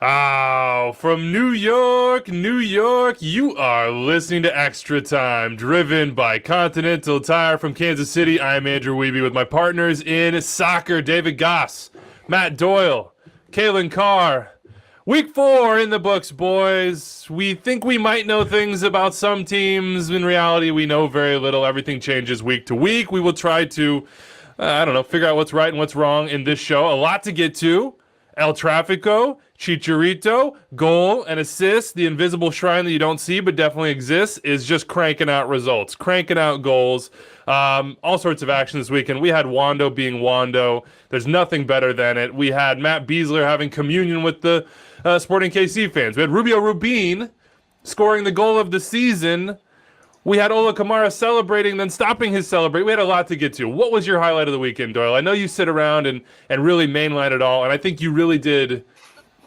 Oh, from New York, New York, you are listening to Extra Time, driven by Continental Tire from Kansas City. I am Andrew Wiebe with my partners in soccer, David Goss, Matt Doyle, Kalen Carr. Week 4 in the books, boys. We think we might know things about some teams. In reality, we know very little. Everything changes week to week. We will try to, figure out what's right and what's wrong in this show. A lot to get to. El Trafico, Chicharito, goal and assist, the invisible shrine that you don't see but definitely exists, is just cranking out results, cranking out goals, all sorts of action this weekend. We had Wondo being Wondo. There's nothing better than it. We had Matt Besler having communion with the Sporting KC fans. We had Rubio Rubin scoring the goal of the season. We had Ola Kamara celebrating, then stopping his celebration. We had a lot to get to. What was your highlight of the weekend, Doyle? I know you sit around and really mainline it all, and I think you really did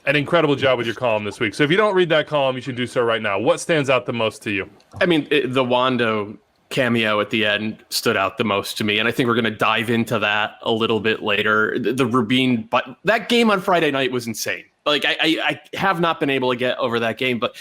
an incredible job with your column this week. So if you don't read that column, you should do so right now. What stands out the most to you? I mean, the Wondo cameo at the end stood out the most to me, and I think we're going to dive into that a little bit later. The Rubin, but that game on Friday night was insane. Like, I have not been able to get over that game, but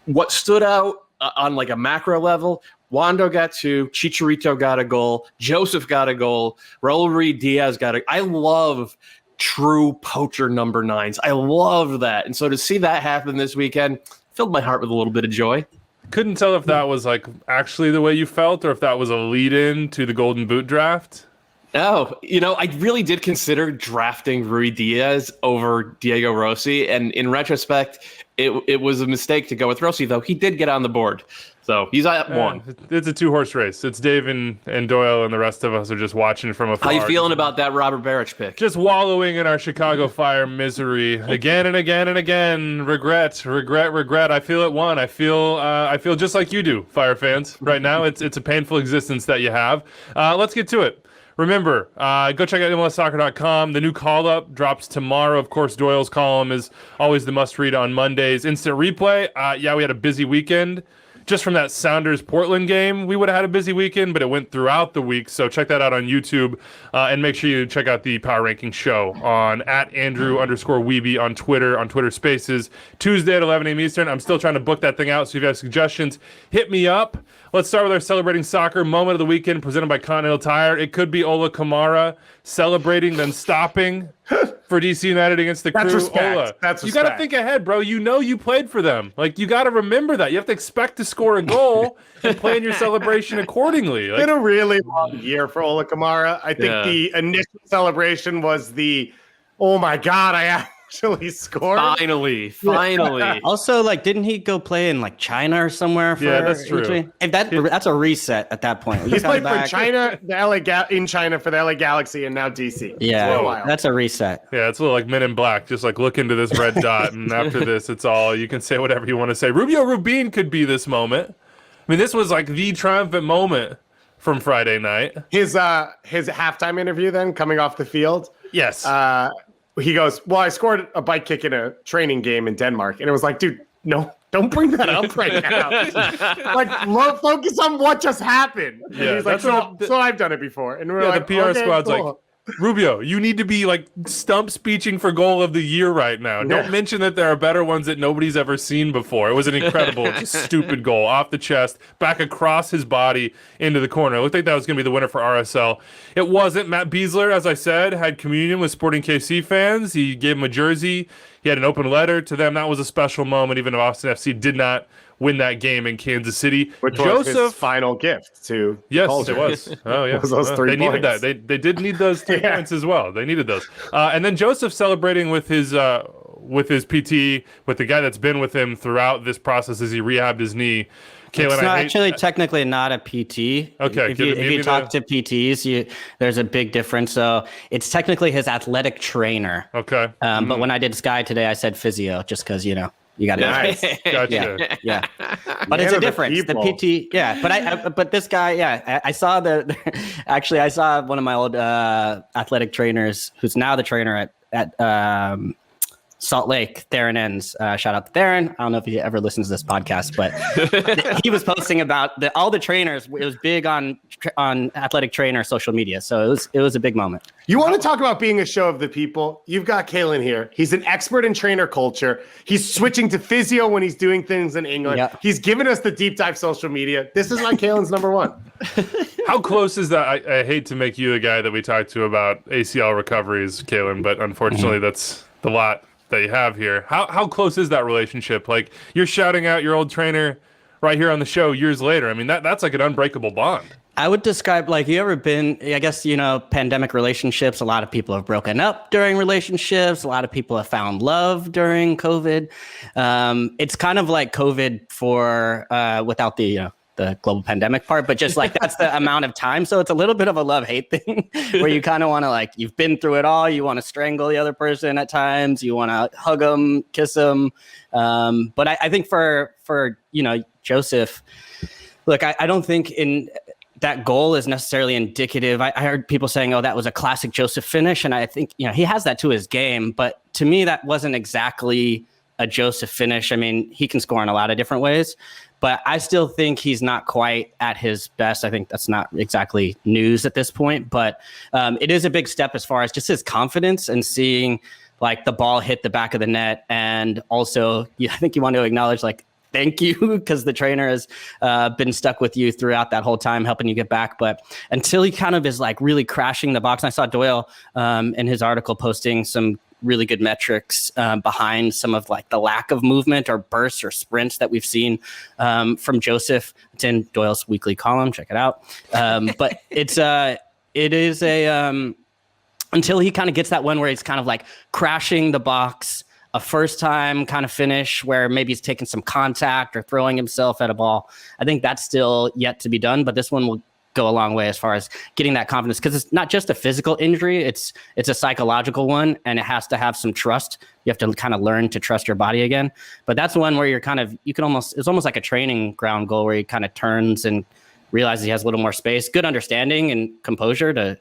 what stood out on like a macro level, Wondo got 2, Chicharito got a goal, Josef got a goal, Raul Ruiz Diaz got a. I love true poacher number 9s. I love that. And so to see that happen this weekend filled my heart with a little bit of joy. Couldn't tell if that was like actually the way you felt or if that was a lead-in to the Golden Boot draft. Oh, I really did consider drafting Ruiz Diaz over Diego Rossi, and in retrospect, it was a mistake to go with Rossi, though he did get on the board. So he's at 1. It's a 2-horse race. It's Dave and Doyle, and the rest of us are just watching from afar. How you feeling about that Robert Barich pick? Just wallowing in our Chicago Fire misery again and again and again. Regret. I feel at 1. I feel just like you do, Fire fans. Right now, it's a painful existence that you have. Let's get to it. Remember, go check out MLSsoccer.com. The new call-up drops tomorrow. Of course, Doyle's column is always the must-read on Mondays. Instant replay. We had a busy weekend. Just from that Sounders-Portland game, we would have had a busy weekend, but it went throughout the week. So check that out on YouTube. And make sure you check out the Power Ranking Show on @Andrew_Wiebe on Twitter Spaces, Tuesday at 11 a.m. Eastern. I'm still trying to book that thing out, so if you have suggestions, hit me up. Let's start with our Celebrating Soccer moment of the weekend presented by Continental Tire. It could be Ola Kamara celebrating, then stopping for DC United against the Crew. That's respect. Ola, That's you got to think ahead, bro. You know you played for them. Like, you got to remember that. You have to expect to score a goal and plan your celebration accordingly. It's been a really long year for Ola Kamara. I think the initial celebration was oh my God, I actually scored. Finally. Also, didn't he go play in China or somewhere? That's true. That's a reset at that point. He's played for China, in China for the LA Galaxy, and now DC. Yeah, that's a reset. Yeah, it's a little like Men in Black. Just look into this red dot, and after this, it's all you can say whatever you want to say. Rubio Rubin could be this moment. I mean, this was the triumphant moment from Friday night. His halftime interview, then coming off the field. Yes. He goes, well, I scored a bike kick in a training game in Denmark. And it was like, dude, no, don't bring that up right now. Focus on what just happened. And he's like, so I've done it before. And we're the PR squad's cool. Rubio, you need to be stump speeching for goal of the year right now. Don't mention that there are better ones that nobody's ever seen before. It was an incredible, just stupid goal off the chest, back across his body into the corner. It looked like that was going to be the winner for RSL. It wasn't. Matt Besler, as I said, had communion with Sporting KC fans. He gave them a jersey. He had an open letter to them. That was a special moment, even if Austin FC did not win that game in Kansas City. Which was his final gift to Culture. It was. Oh, yeah. Those 3 they points. needed that. They did need those 3 points as well. They needed those. And then Josef celebrating with his PT, with the guy that's been with him throughout this process as he rehabbed his knee. Kalen, it's technically not a PT. Okay. If you talk to PTs, there's a big difference. So it's technically his athletic trainer. Okay. But when I did Sky today, I said physio just because, you got to. Nice. Gotcha. Yeah. But it's a difference. The PT, but this guy, I saw I saw one of my old athletic trainers who's now the trainer at Salt Lake, Theron Ends. Shout out to Theron. I don't know if he ever listens to this podcast, but he was posting about all the trainers. It was big on athletic trainer social media, so it was a big moment. You want to talk about being a show of the people? You've got Kalen here. He's an expert in trainer culture. He's switching to physio when he's doing things in England. Yep. He's given us the deep dive social media. This is why Kalen's number one. How close is that? I hate to make you the guy that we talked to about ACL recoveries, Kalen, but unfortunately that's the lot that you have here. How close is that relationship? Like, you're shouting out your old trainer right here on the show years later. I mean, that's like an unbreakable bond. I would describe, like, you ever been, I guess, pandemic relationships, a lot of people have broken up during relationships. A lot of people have found love during COVID. It's kind of like COVID for, without the global pandemic part, but just like that's the amount of time. So it's a little bit of a love-hate thing where you kind of want to, like, you've been through it all. You want to strangle the other person at times. You want to hug them, kiss them. But I think for Josef, look, I don't think that goal is necessarily indicative. I heard people saying, oh, that was a classic Josef finish. And I think, he has that to his game. But to me, that wasn't exactly a Josef finish. I mean, he can score in a lot of different ways, but I still think he's not quite at his best. I think that's not exactly news at this point, but it is a big step as far as just his confidence and seeing, like, the ball hit the back of the net. And also, I think you want to acknowledge, like, thank you, because the trainer has been stuck with you throughout that whole time, helping you get back. But until he kind of is, like, really crashing the box, and I saw Doyle in his article posting some really good metrics behind some of, like, the lack of movement or bursts or sprints that we've seen from Josef. It's in Doyle's weekly column. Check it out. But it is until he kind of gets that one where he's kind of like crashing the box, a first time kind of finish where maybe he's taking some contact or throwing himself at a ball. I think that's still yet to be done, but this one will go a long way as far as getting that confidence, because it's not just a physical injury, it's a psychological one, and it has to have some trust. You have to kind of learn to trust your body again. But that's the one where it's almost like a training ground goal where he kind of turns and realizes he has a little more space, good understanding and composure to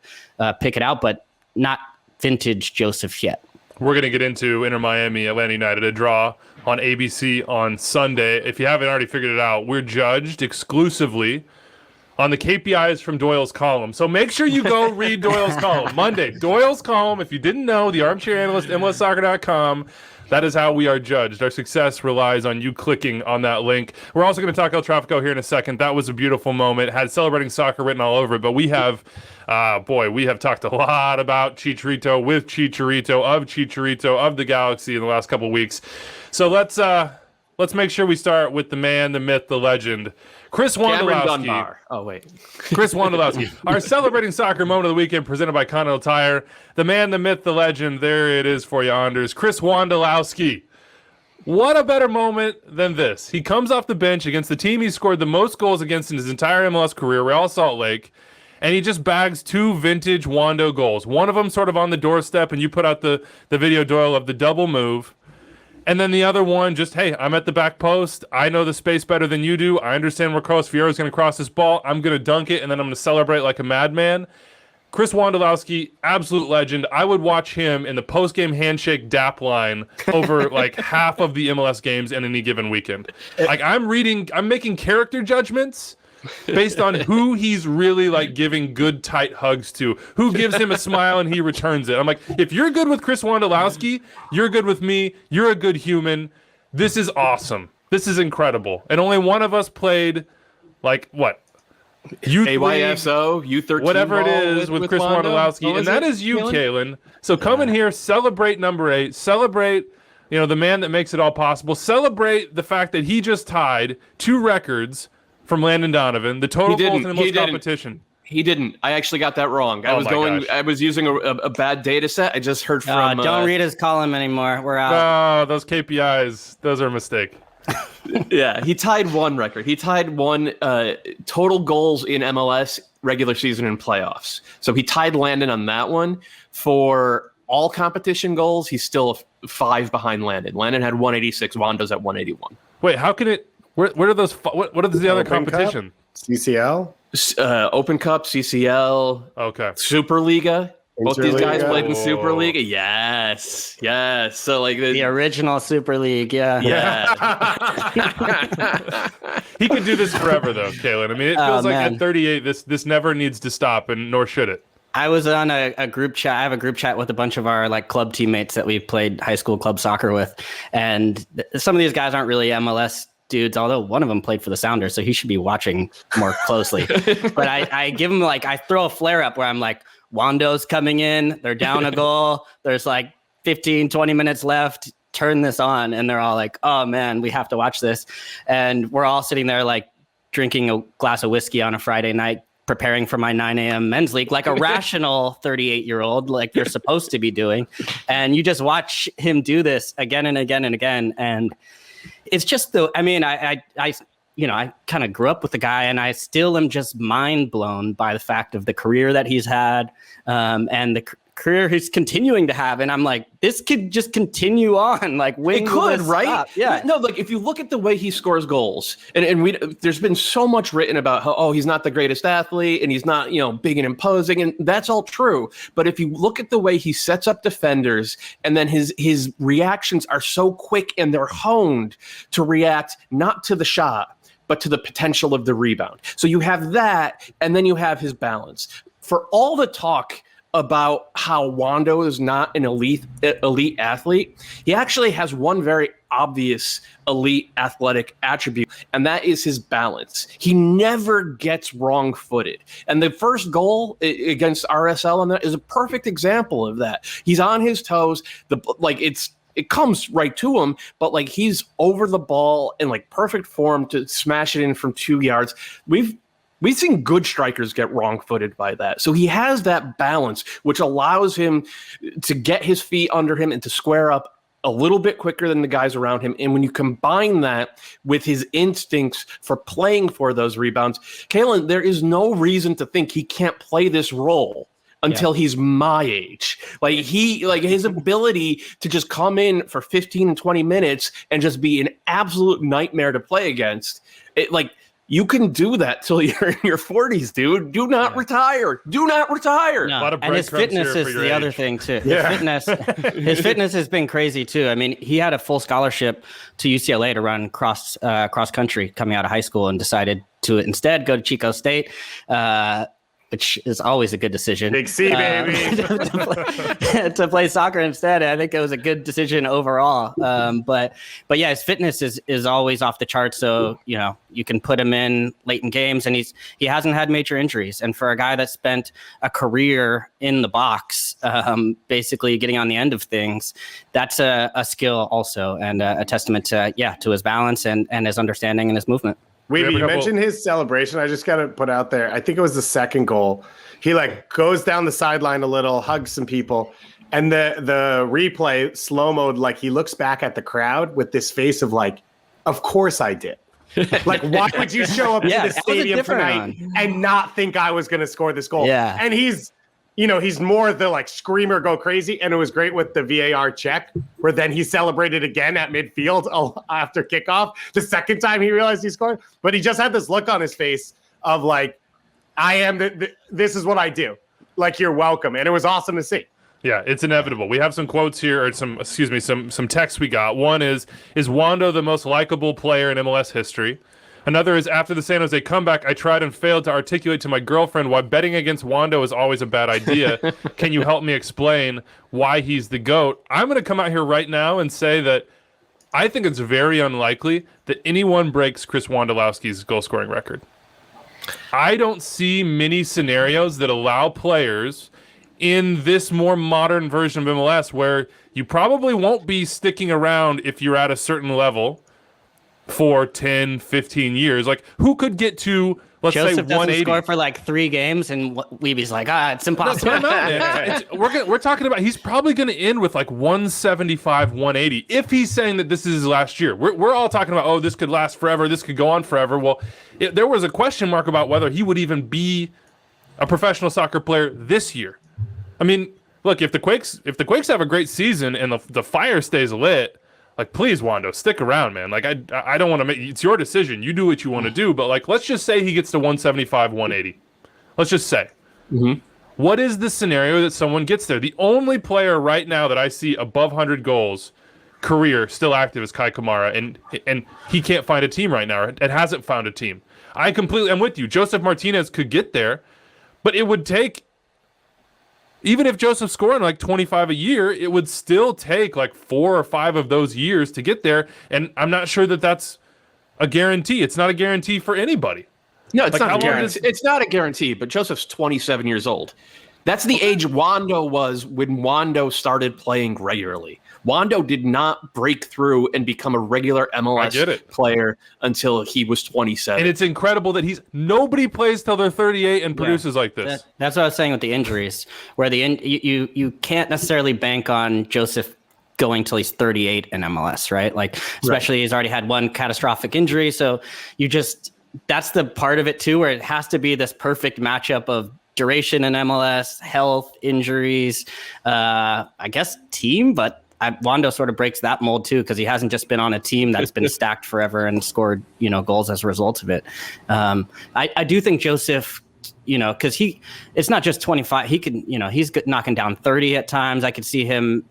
pick it out, but not vintage Josef yet. We're going to get into Inter Miami, Atlanta United, a draw on ABC on Sunday. If you haven't already figured it out, we're judged exclusively on the KPIs from Doyle's column. So make sure you go read Doyle's column. Monday, Doyle's column. If you didn't know, the armchair analyst, MLSsoccer.com. That is how we are judged. Our success relies on you clicking on that link. We're also going to talk El Trafico here in a second. That was a beautiful moment. It had celebrating soccer written all over it, but we have talked a lot about Chicharito, with Chicharito, of the Galaxy in the last couple of weeks. So let's make sure we start with the man, the myth, the legend, Chris Wondolowski. Oh, wait. Chris Wondolowski. Our celebrating soccer moment of the weekend presented by Continental Tire. The man, the myth, the legend. There it is for you, Anders. Chris Wondolowski. What a better moment than this. He comes off the bench against the team he scored the most goals against in his entire MLS career, Real Salt Lake, and he just bags 2 vintage Wondo goals. One of them sort of on the doorstep, and you put out the video, Doyle, of the double move. And then the other one, just, hey, I'm at the back post. I know the space better than you do. I understand where Carlos Fierro is going to cross this ball. I'm going to dunk it, and then I'm going to celebrate like a madman. Chris Wondolowski, absolute legend. I would watch him in the post-game handshake DAP line over like half of the MLS games in any given weekend. Like, I'm making character judgments based on who he's really, like, giving good tight hugs to, who gives him a smile and he returns it. I'm like, if you're good with Chris Wondolowski, you're good with me. You're a good human. This is awesome. This is incredible. And only one of us played, like, what? AYSO, U13, whatever it is with Chris Wondolowski, and that is you, Kalen. So come in here, celebrate number 8, celebrate, the man that makes it all possible. Celebrate the fact that he just tied 2 records from Landon Donovan, the total goals in the most competition. He didn't. I actually got that wrong. I was using a bad data set. I just heard from... don't read his column anymore. We're out. Oh, those KPIs, those are a mistake. Yeah, he tied one record. He tied one total goals in MLS regular season and playoffs. So he tied Landon on that one. For all competition goals, he's still 5 behind Landon. Landon had 186. Wondo's at 181. Wait, how can it... What are those? What is the other competition? Cup? CCL? Open Cup, CCL. Okay. Superliga. Both these guys Interliga. played in Super League. Yes. So like The original Super League, yeah. He could do this forever, though, Kalen. I mean, it feels like man. at 38, this never needs to stop, and nor should it. I was on a group chat. I have a group chat with a bunch of our like club teammates that we played high school club soccer with. And some of these guys aren't really MLS dudes, although one of them played for the Sounders, so he should be watching more closely. But I give him like, I throw a flare up where I'm like, Wondo's coming in, they're down a goal. There's like 15, 20 minutes left. Turn this on. And they're all like, oh man, we have to watch this. And we're all sitting there like drinking a glass of whiskey on a Friday night, preparing for my 9 a.m. men's league, like a rational 38-year-old, like you're supposed to be doing. And you just watch him do this again and again and again. And it's just I kind of grew up with the guy, and I still am just mind blown by the fact of the career that he's had, and the career he's continuing to have. And I'm like, this could just continue on. Like, when it could, right? Stop? Yeah. No, like if you look at the way he scores goals, and there's been so much written about how, he's not the greatest athlete and he's not, big and imposing, and that's all true. But if you look at the way he sets up defenders, and then his reactions are so quick and they're honed to react not to the shot, but to the potential of the rebound. So you have that, and then you have his balance. For all the talk about how Wondo is not an elite athlete, he actually has one very obvious elite athletic attribute, and that is his balance. He never gets wrong-footed. And the first goal against RSL on that is a perfect example of that. He's on his toes. It comes right to him, but like he's over the ball in like perfect form to smash it in from 2 yards. We've seen good strikers get wrong-footed by that. So he has that balance, which allows him to get his feet under him and to square up a little bit quicker than the guys around him. And when you combine that with his instincts for playing for those rebounds, Kalen, there is no reason to think he can't play this role until he's my age. Like his ability to just come in for 15 and 20 minutes and just be an absolute nightmare to play against. You can do that till you're in your 40s, dude. Do not retire. Do not retire. No. A lot of And his breadcrumbs fitness here for is your the other age. thing too. His fitness has been crazy too. I mean, he had a full scholarship to UCLA to run cross country coming out of high school, and decided to instead go to Chico State, which is always a good decision. Big C, baby. to play soccer instead. I think it was a good decision overall. But yeah, his fitness is always off the charts. So, you can put him in late in games, and he hasn't had major injuries. And for a guy that spent a career in the box, basically getting on the end of things, that's a skill also, and a testament to his balance and his understanding and his movement. Weeby, you mentioned his celebration. I just got to put out there, I think it was the second goal. He goes down the sideline a little, hugs some people, and the replay slow-moed, he looks back at the crowd with this face of of course I did. Why would you show up to the stadium tonight and not think I was going to score this goal? Yeah. And he's more the screamer go crazy. And it was great with the VAR check, where then he celebrated again at midfield after kickoff. The second time he realized he scored, but he just had this look on his face of I am this is what I do. You're welcome. And it was awesome to see. Yeah, it's inevitable. We have some quotes here, or some texts we got. One is Wondo the most likable player in MLS history? Another is, after the San Jose comeback, I tried and failed to articulate to my girlfriend why betting against Wondo is always a bad idea. Can you help me explain why he's the GOAT? I'm going to come out here right now and say that I think it's very unlikely that anyone breaks Chris Wondolowski's goal-scoring record. I don't see many scenarios that allow players in this more modern version of MLS where you probably won't be sticking around if you're at a certain level for 10, 15 years. Who could get to, let's Josef say, 180? doesn't score for 3 games, and Weeby's like, it's impossible. No, man. We're talking about he's probably going to end with 175, 180 if he's saying that this is his last year. We're all talking about, this could last forever, this could go on forever. Well, there was a question mark about whether he would even be a professional soccer player this year. I mean, look, if the Quakes have a great season and the fire stays lit, please, Wondo, stick around, man. I don't want to make it's your decision. You do what you want to do, but let's just say he gets to 175, 180. Let's just say. Mm-hmm. What is the scenario that someone gets there? The only player right now that I see above 100 goals career still active is Kai Kamara, and he can't find a team right now. It hasn't found a team. I'm with you. Josef Martinez could get there, but it would take, even if Josef's scoring like 25 a year, it would still take like 4 or 5 of those years to get there, and I'm not sure that that's a guarantee. It's not a guarantee for anybody. No, it's Like, not how a long guarantee. It's not a guarantee, but Josef's 27 years old. That's the age Wondo was when Wondo started playing regularly. Wondo did not break through and become a regular MLS player until he was 27. And it's incredible that nobody plays till they're 38 and produces like this. That's what I was saying with the injuries, where you can't necessarily bank on Josef going till he's 38 in MLS, right? Like, especially he's already had one catastrophic injury. So that's the part of it too, where it has to be this perfect matchup of duration in MLS, health, injuries, I guess team, but Wondo sort of breaks that mold too, because he hasn't just been on a team that's been stacked forever and scored, goals as a result of it. I do think Josef, because it's not just 25. He can, he's knocking down 30 at times. I could see him,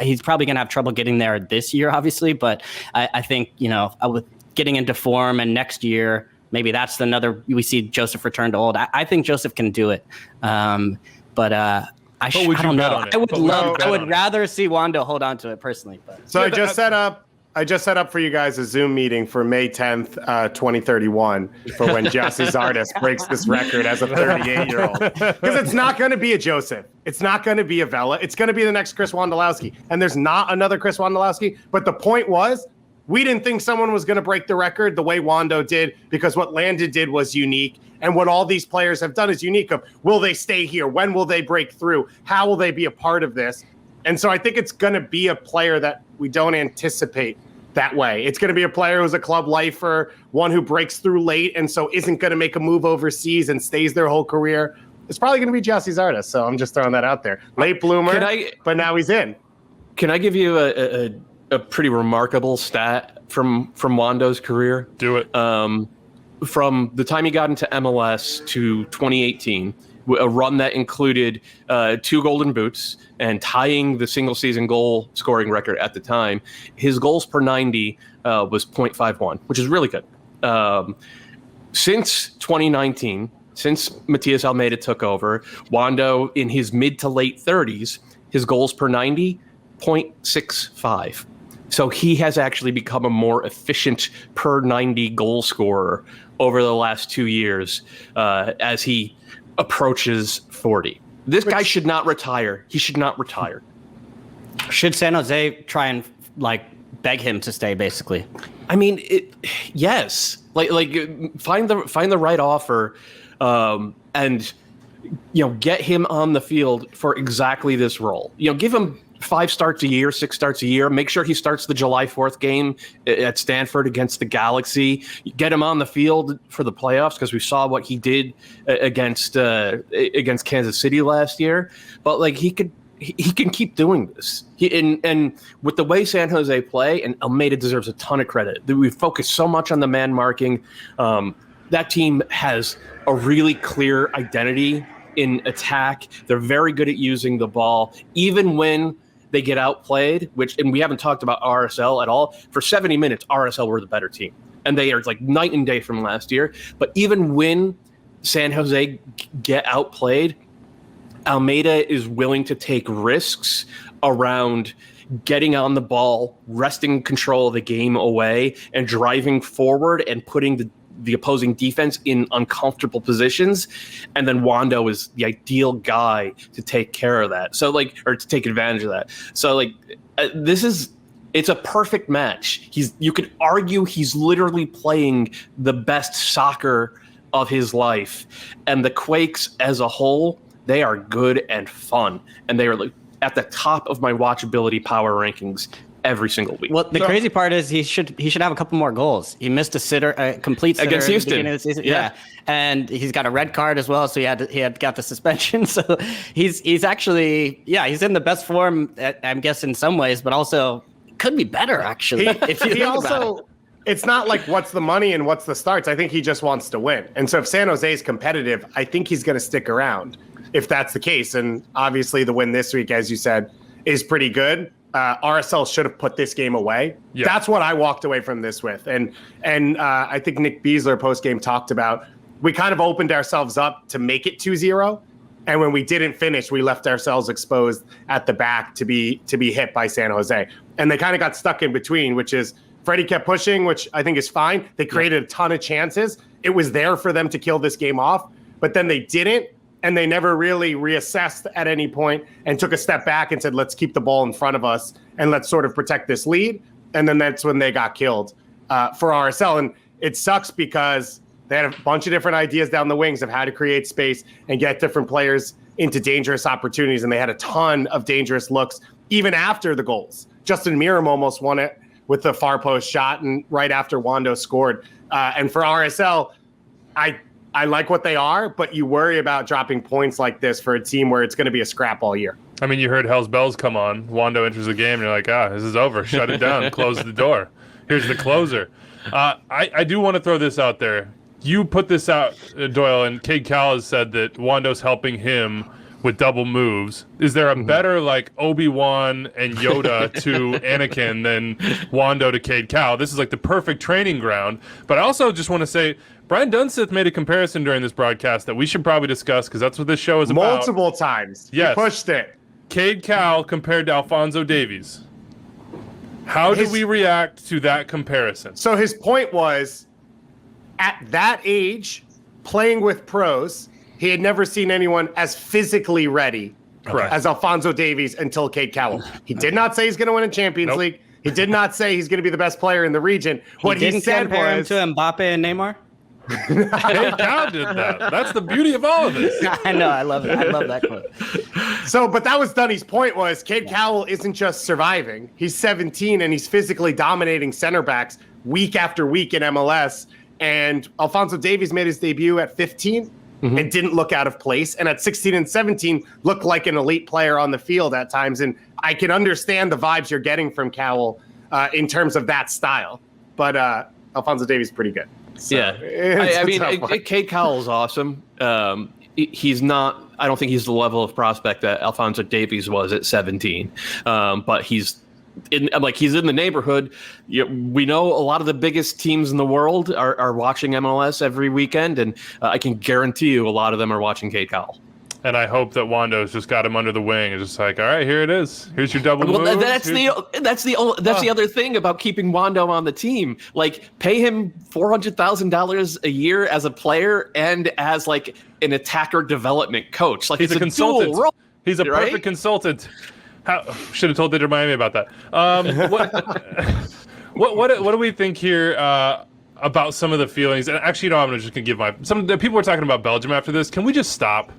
he's probably going to have trouble getting there this year, obviously. But I think, with getting into form and next year, maybe that's we see Josef return to old. I think Josef can do it. I don't know. I would rather see Wondo hold on to it personally. But so I just set up for you guys a Zoom meeting for May 10th, 2031 for when Gyasi Zardes breaks this record as a 38-year-old. Because it's not going to be a Josef. It's not going to be a Vela. It's going to be the next Chris Wondolowski. And there's not another Chris Wondolowski. But the point was, we didn't think someone was going to break the record the way Wondo did, because what Landon did was unique. And what all these players have done is unique. Will they stay here? When will they break through? How will they be a part of this? And so I think it's going to be a player that we don't anticipate that way. It's going to be a player who's a club lifer, one who breaks through late and so isn't going to make a move overseas and stays their whole career. It's probably going to be Gyasi Zardes. So I'm just throwing that out there. Late bloomer, but now he's in. Can I give you a pretty remarkable stat from Wondo's career? Do it. From the time he got into MLS to 2018, a run that included 2 Golden Boots and tying the single season goal scoring record at the time, his goals per 90 was 0.51, which is really good. Since 2019, since Matias Almeida took over, Wondo in his mid to late 30s, his goals per 90, 0.65. So he has actually become a more efficient per 90 goal scorer over the last 2 years as he approaches 40. This guy should not retire. He should not retire. Should San Jose try and beg him to stay, basically? I mean, yes. Like find the right offer and get him on the field for exactly this role. Give him 5 starts a year, 6 starts a year. Make sure he starts the July 4th game at Stanford against the Galaxy. Get him on the field for the playoffs, because we saw what he did against Kansas City last year. But he can keep doing this. And with the way San Jose play, and Almeida deserves a ton of credit. We focus so much on the man marking. That team has a really clear identity in attack. They're very good at using the ball, even when they get outplayed, and we haven't talked about RSL at all. For 70 minutes, RSL were the better team. And they are night and day from last year. But even when San Jose get outplayed, Almeida is willing to take risks around getting on the ball, wresting control of the game away, and driving forward and putting the opposing defense in uncomfortable positions. And then Wondo is the ideal guy to take care of that. So or to take advantage of that. So it's a perfect match. You could argue he's literally playing the best soccer of his life. And the Quakes as a whole, they are good and fun. And they are at the top of my watchability power rankings every single week. Well, the crazy part is he should have a couple more goals. He missed a complete sitter against Houston at the beginning of the season. Yeah. And he's got a red card as well, so he had got the suspension. So he's actually he's in the best form, I'm guessing, in some ways, but also could be better actually. It's not what's the money and what's the starts. I think he just wants to win. And so if San Jose is competitive, I think he's going to stick around. if that's the case. And obviously the win this week, as you said, is pretty good. RSL should have put this game away. Yeah. That's what I walked away from this with. And I think Nick Beasler post-game talked about, we kind of opened ourselves up to make it 2-0. And when we didn't finish, we left ourselves exposed at the back to be hit by San Jose. And they kind of got stuck in between, which is Freddie kept pushing, which I think is fine. They created a ton of chances. It was there for them to kill this game off, but then they didn't. And they never really reassessed at any point and took a step back and said, let's keep the ball in front of us and let's sort of protect this lead. And then that's when they got killed for RSL. And it sucks because they had a bunch of different ideas down the wings of how to create space and get different players into dangerous opportunities. And they had a ton of dangerous looks even after the goals. Justin Miram almost won it with the far post shot and right after Wondo scored. And for RSL, I like what they are, but you worry about dropping points like this for a team where it's going to be a scrap all year. I mean, you heard Hell's Bells come on. Wondo enters the game, and you're like, this is over. Shut it down. Close the door. Here's the closer. I do want to throw this out there. You put this out, Doyle, and Cade Cowell has said that Wando's helping him with double moves. Is there a better, like, Obi-Wan and Yoda to Anakin than Wondo to Cade Cowell? This is like the perfect training ground. But I also just want to say, Brian Dunseth made a comparison during this broadcast that we should probably discuss because that's what this show is about. Multiple times. Yes. He pushed it. Cade Cowell compared to Alphonso Davies. How do we react to that comparison? So his point was, at that age, playing with pros, he had never seen anyone as physically ready as Alphonso Davies until Cade Cowell. He did not say he's going to win a Champions League. He did not say he's going to be the best player in the region. What he said compare was him to Mbappe and Neymar. Cade Cowell did that. That's the beauty of all of this. I know. I love it. I love that quote. So, but that was Dunny's point was Cade Cowell isn't just surviving. He's 17 and he's physically dominating center backs week after week in MLS. And Alphonso Davies made his debut at 15 and didn't look out of place. And at 16 and 17, looked like an elite player on the field at times. And I can understand the vibes you're getting from Cowell in terms of that style. But Alphonso Davies is pretty good. So I mean, Cade Cowell is awesome. He's not. I don't think he's the level of prospect that Alphonso Davies was at 17. But he's in the neighborhood. We know a lot of the biggest teams in the world are watching MLS every weekend, and I can guarantee you a lot of them are watching Cade Cowell. And I hope that Wando's just got him under the wing and just like, all right, here it is. Here's your double move. That's the other thing about keeping Wondo on the team. Like, pay him $400,000 a year as a player and as like an attacker development coach. Like, he's a consultant. Dual role, he's a perfect consultant. Should have told Digital Miami about that. What do we think here about some of the feelings? And actually, I'm just gonna give some people were talking about Belgium after this. Can we just stop?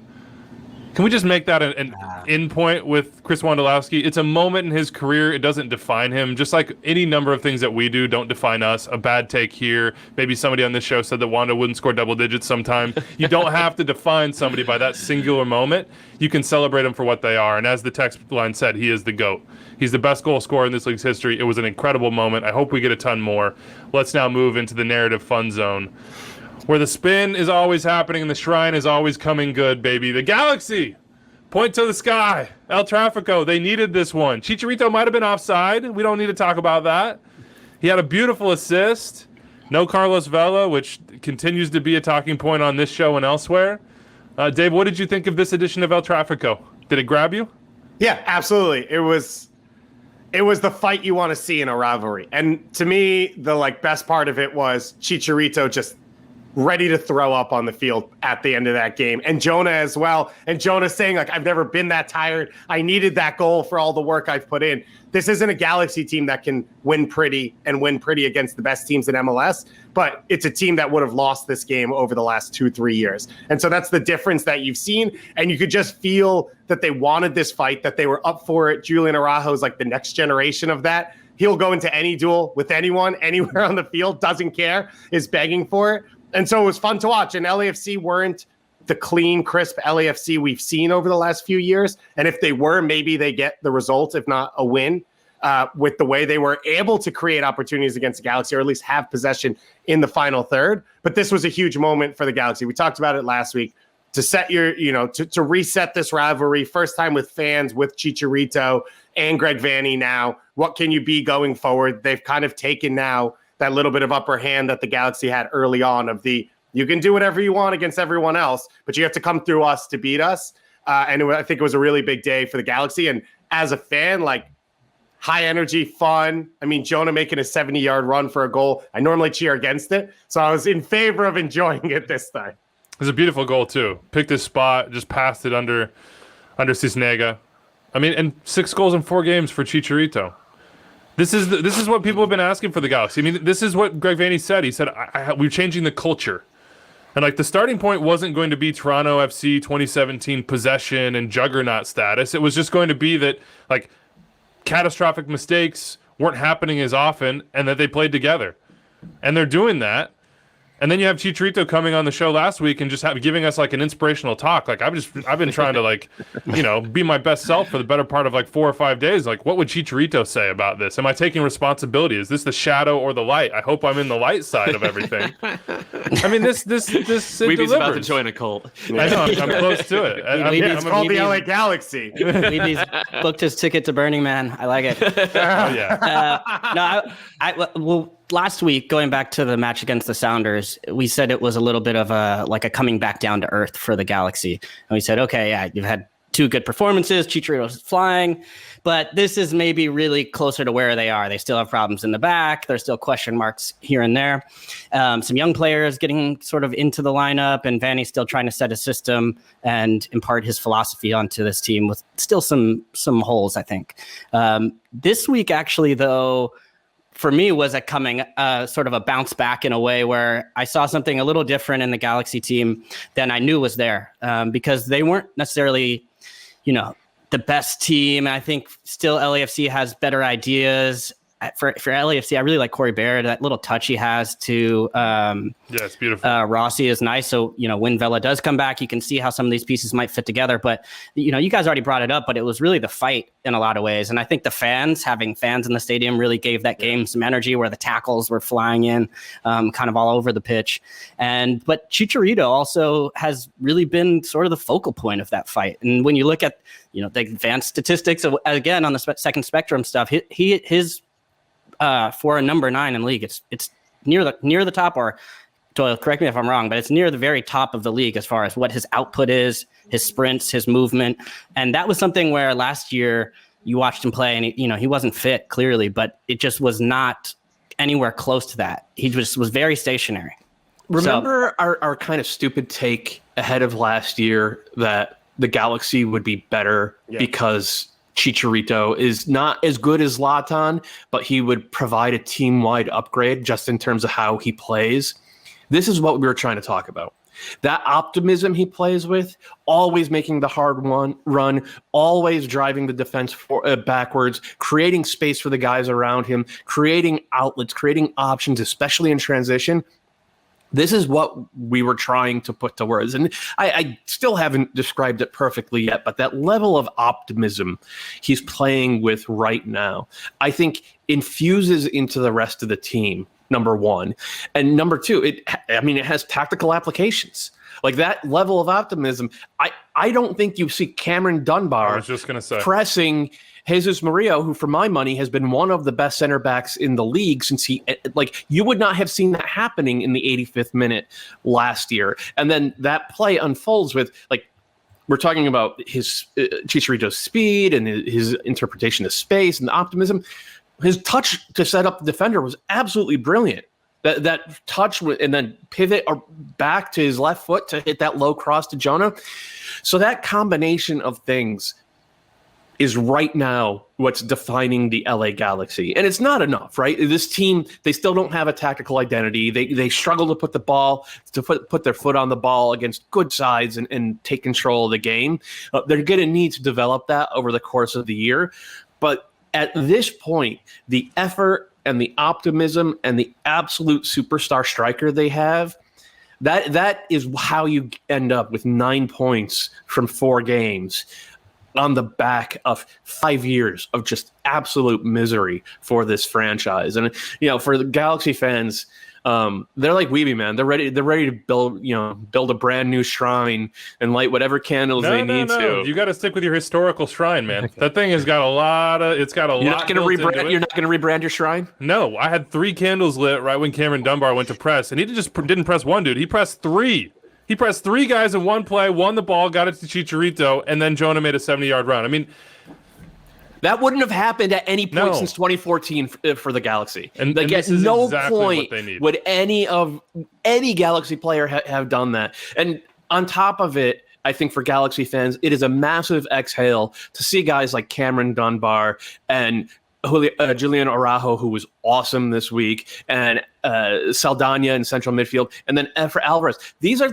Can we just make that an end point with Chris Wondolowski? It's a moment in his career. It doesn't define him. Just like any number of things that we do don't define us. A bad take here. Maybe somebody on this show said that Wondo wouldn't score double digits sometime. You don't have to define somebody by that singular moment. You can celebrate them for what they are. And as the text line said, he is the GOAT. He's the best goal scorer in this league's history. It was an incredible moment. I hope we get a ton more. Let's now move into the narrative fun zone, where the spin is always happening and the shrine is always coming good, baby. The Galaxy, point to the sky. El Trafico, they needed this one. Chicharito might have been offside. We don't need to talk about that. He had a beautiful assist. No Carlos Vela, which continues to be a talking point on this show and elsewhere. Dave, what did you think of this edition of El Trafico? Did it grab you? Yeah, absolutely. It was the fight you want to see in a rivalry. And to me, the best part of it was Chicharito just ready to throw up on the field at the end of that game. And Jonah as well. And Jonah saying, I've never been that tired. I needed that goal for all the work I've put in. This isn't a Galaxy team that can win pretty against the best teams in MLS, but it's a team that would have lost this game over the last 2-3 years. And so that's the difference that you've seen. And you could just feel that they wanted this fight, that they were up for it. Julian Araujo is like the next generation of that. He'll go into any duel with anyone, anywhere on the field, doesn't care, is begging for it. And so it was fun to watch. And LAFC weren't the clean, crisp LAFC we've seen over the last few years. And if they were, maybe they get the result, if not a win, with the way they were able to create opportunities against the Galaxy, or at least have possession in the final third. But this was a huge moment for the Galaxy. We talked about it last week. to set your, to reset this rivalry. First time with fans, with Chicharito and Greg Vanney now. What can you be going forward? They've kind of taken now that little bit of upper hand that the Galaxy had early on of you can do whatever you want against everyone else, but you have to come through us to beat us. And I think it was a really big day for the Galaxy. And as a fan, like, high energy, fun. I mean, Jonah making a 70-yard run for a goal. I normally cheer against it, so I was in favor of enjoying it this time. It was a beautiful goal too. Picked his spot, just passed it under Cisnega. I mean, and 6 goals in 4 games for Chicharito. This is what people have been asking for the Galaxy. I mean, this is what Greg Vanney said. He said, we're changing the culture. And like the starting point wasn't going to be Toronto FC 2017 possession and juggernaut status. It was just going to be that like catastrophic mistakes weren't happening as often and that they played together. And they're doing that. And then you have Chicharito coming on the show last week and just giving us like an inspirational talk. Like I've been trying to like, be my best self for the better part of like 4 or 5 days. Like what would Chicharito say about this? Am I taking responsibility? Is this the shadow or the light? I hope I'm in the light side of everything. I mean, this Weeby's about to join a cult. I know, I'm close to it. It's called the LA Galaxy. Weeby's booked his ticket to Burning Man. I like it. Oh yeah. Well, last week, going back to the match against the Sounders, we said it was a little bit of a coming back down to earth for the Galaxy. And we said, okay, yeah, you've had 2 good performances. Chicharito's flying, but this is maybe really closer to where they are. They still have problems in the back. There's still question marks here and there. Some young players getting sort of into the lineup, and Vanney still trying to set a system and impart his philosophy onto this team with still some holes, I think. This week, actually, though, for me was sort of a bounce back in a way where I saw something a little different in the Galaxy team than I knew was there, because they weren't necessarily, the best team. I think still LAFC has better ideas. For LAFC, I really like Corey Baird. That little touch he has to it's beautiful. Rossi is nice. So, when Vela does come back, you can see how some of these pieces might fit together. But, you guys already brought it up, but it was really the fight in a lot of ways. And I think having fans in the stadium really gave that game some energy where the tackles were flying in kind of all over the pitch. But Chicharito also has really been sort of the focal point of that fight. And when you look at, the advanced statistics, again, on the second spectrum stuff, his for a number 9 in league, it's near the top, or Doyle, correct me if I'm wrong, but it's near the very top of the league as far as what his output is, his sprints, his movement. And that was something where last year you watched him play and he wasn't fit clearly, but it just was not anywhere close to that. He just was very stationary. Remember our kind of stupid take ahead of last year that the Galaxy would be better because Chicharito is not as good as Zlatan, but he would provide a team-wide upgrade just in terms of how he plays. This is what we were trying to talk about. That optimism he plays with, always making the hard run, always driving the defense backwards, creating space for the guys around him, creating outlets, creating options, especially in transition. This is what we were trying to put to words. And I still haven't described it perfectly yet, but that level of optimism he's playing with right now, I think infuses into the rest of the team, number one. And number two, it has tactical applications. Like that level of optimism, I don't think you see Cameron Dunbar I was just gonna say. pressing Jesus Murillo, who for my money has been one of the best center backs in the league since you would not have seen that happening in the 85th minute last year. And then that play unfolds with we're talking about his Chicharito's speed and his interpretation of space and the optimism. His touch to set up the defender was absolutely brilliant. That touch and then pivot back to his left foot to hit that low cross to Jonah. So that combination of things is right now what's defining the LA Galaxy. And it's not enough, right? This team, they still don't have a tactical identity. They struggle to put their foot on the ball against good sides and take control of the game. They're going to need to develop that over the course of the year. But at this point, the effort and the optimism and the absolute superstar striker they have, that is how you end up with 9 points from 4 games on the back of 5 years of just absolute misery for this franchise. And, for the Galaxy fans, They're like Weeby, man. They're ready to build a brand new shrine and light whatever candles they need to. You got to stick with your historical shrine, man. That thing has got a lot of. It's got a You're lot. Not gonna rebrand, you're not going to rebrand your shrine? No, I had 3 candles lit right when Cameron Dunbar went to press, and he just didn't press one dude. He pressed 3. He pressed 3 guys in one play, won the ball, got it to Chicharito, and then Jonah made a 70-yard run. I mean, that wouldn't have happened at any point since 2014 for the Galaxy. And at this is no exactly point what they need. would any Galaxy player have done that. And on top of it, I think for Galaxy fans, it is a massive exhale to see guys like Cameron Dunbar and Julian Araujo, who was awesome this week, and Saldana in central midfield, and then for Alvarez. These are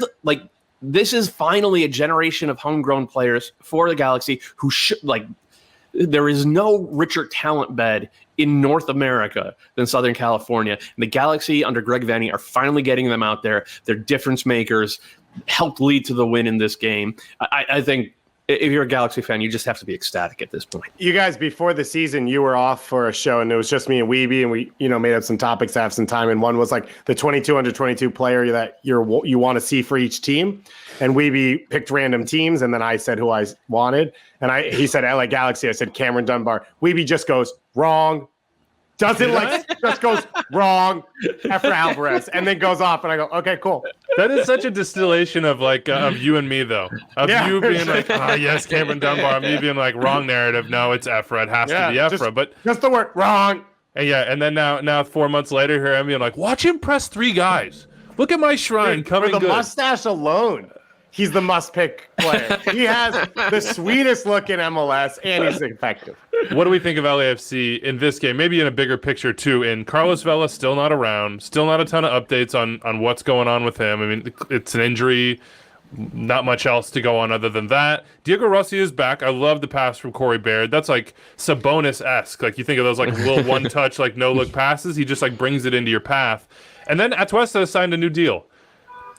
this is finally a generation of homegrown players for the Galaxy who there is no richer talent bed in North America than Southern California. And the Galaxy under Greg Vanney are finally getting them out there. They're difference makers, helped lead to the win in this game. I think if you're a Galaxy fan, you just have to be ecstatic at this point. You guys, before the season, you were off for a show, and it was just me and Weeby, and we, made up some topics to have some time. And one was like the 22 under 22 player that you want to see for each team. And Weeby picked random teams, and then I said who I wanted. And he said LA Galaxy. I said Cameron Dunbar. Weeby just goes wrong. Just goes wrong after Alvarez, and then goes off, and I go, okay, cool. That is such a distillation of of you and me, though. You being like, yes, Cameron Dunbar. Me being like, wrong narrative. No, it's Ephra. It has to be Ephra. But just the word wrong. And then now 4 months later, here I'm being like, watch him press 3 guys. Look at my shrine coming for the good. mustache alone. He's the must-pick player. He has the sweetest look in MLS, and he's effective. What do we think of LAFC in this game? Maybe in a bigger picture, too. And Carlos Vela still not around. Still not a ton of updates on what's going on with him. I mean, it's an injury. Not much else to go on other than that. Diego Rossi is back. I love the pass from Corey Baird. That's like Sabonis-esque. Like, you think of those little one-touch, no-look passes. He just brings it into your path. And then Atuesta has signed a new deal.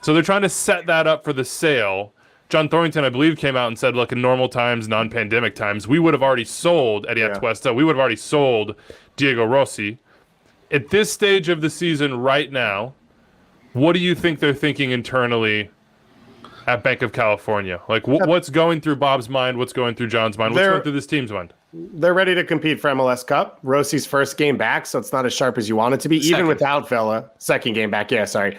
So they're trying to set that up for the sale. John Thornton, I believe, came out and said, look, in normal times, non-pandemic times, we would have already sold Eddie Atuesta. We would have already sold Diego Rossi. At this stage of the season right now, what do you think they're thinking internally at Bank of California? What's going through Bob's mind? What's going through John's mind? What's going through this team's mind? They're ready to compete for MLS Cup. Rossi's first game back, so it's not as sharp as you want it to be, even without Vela. Second game back,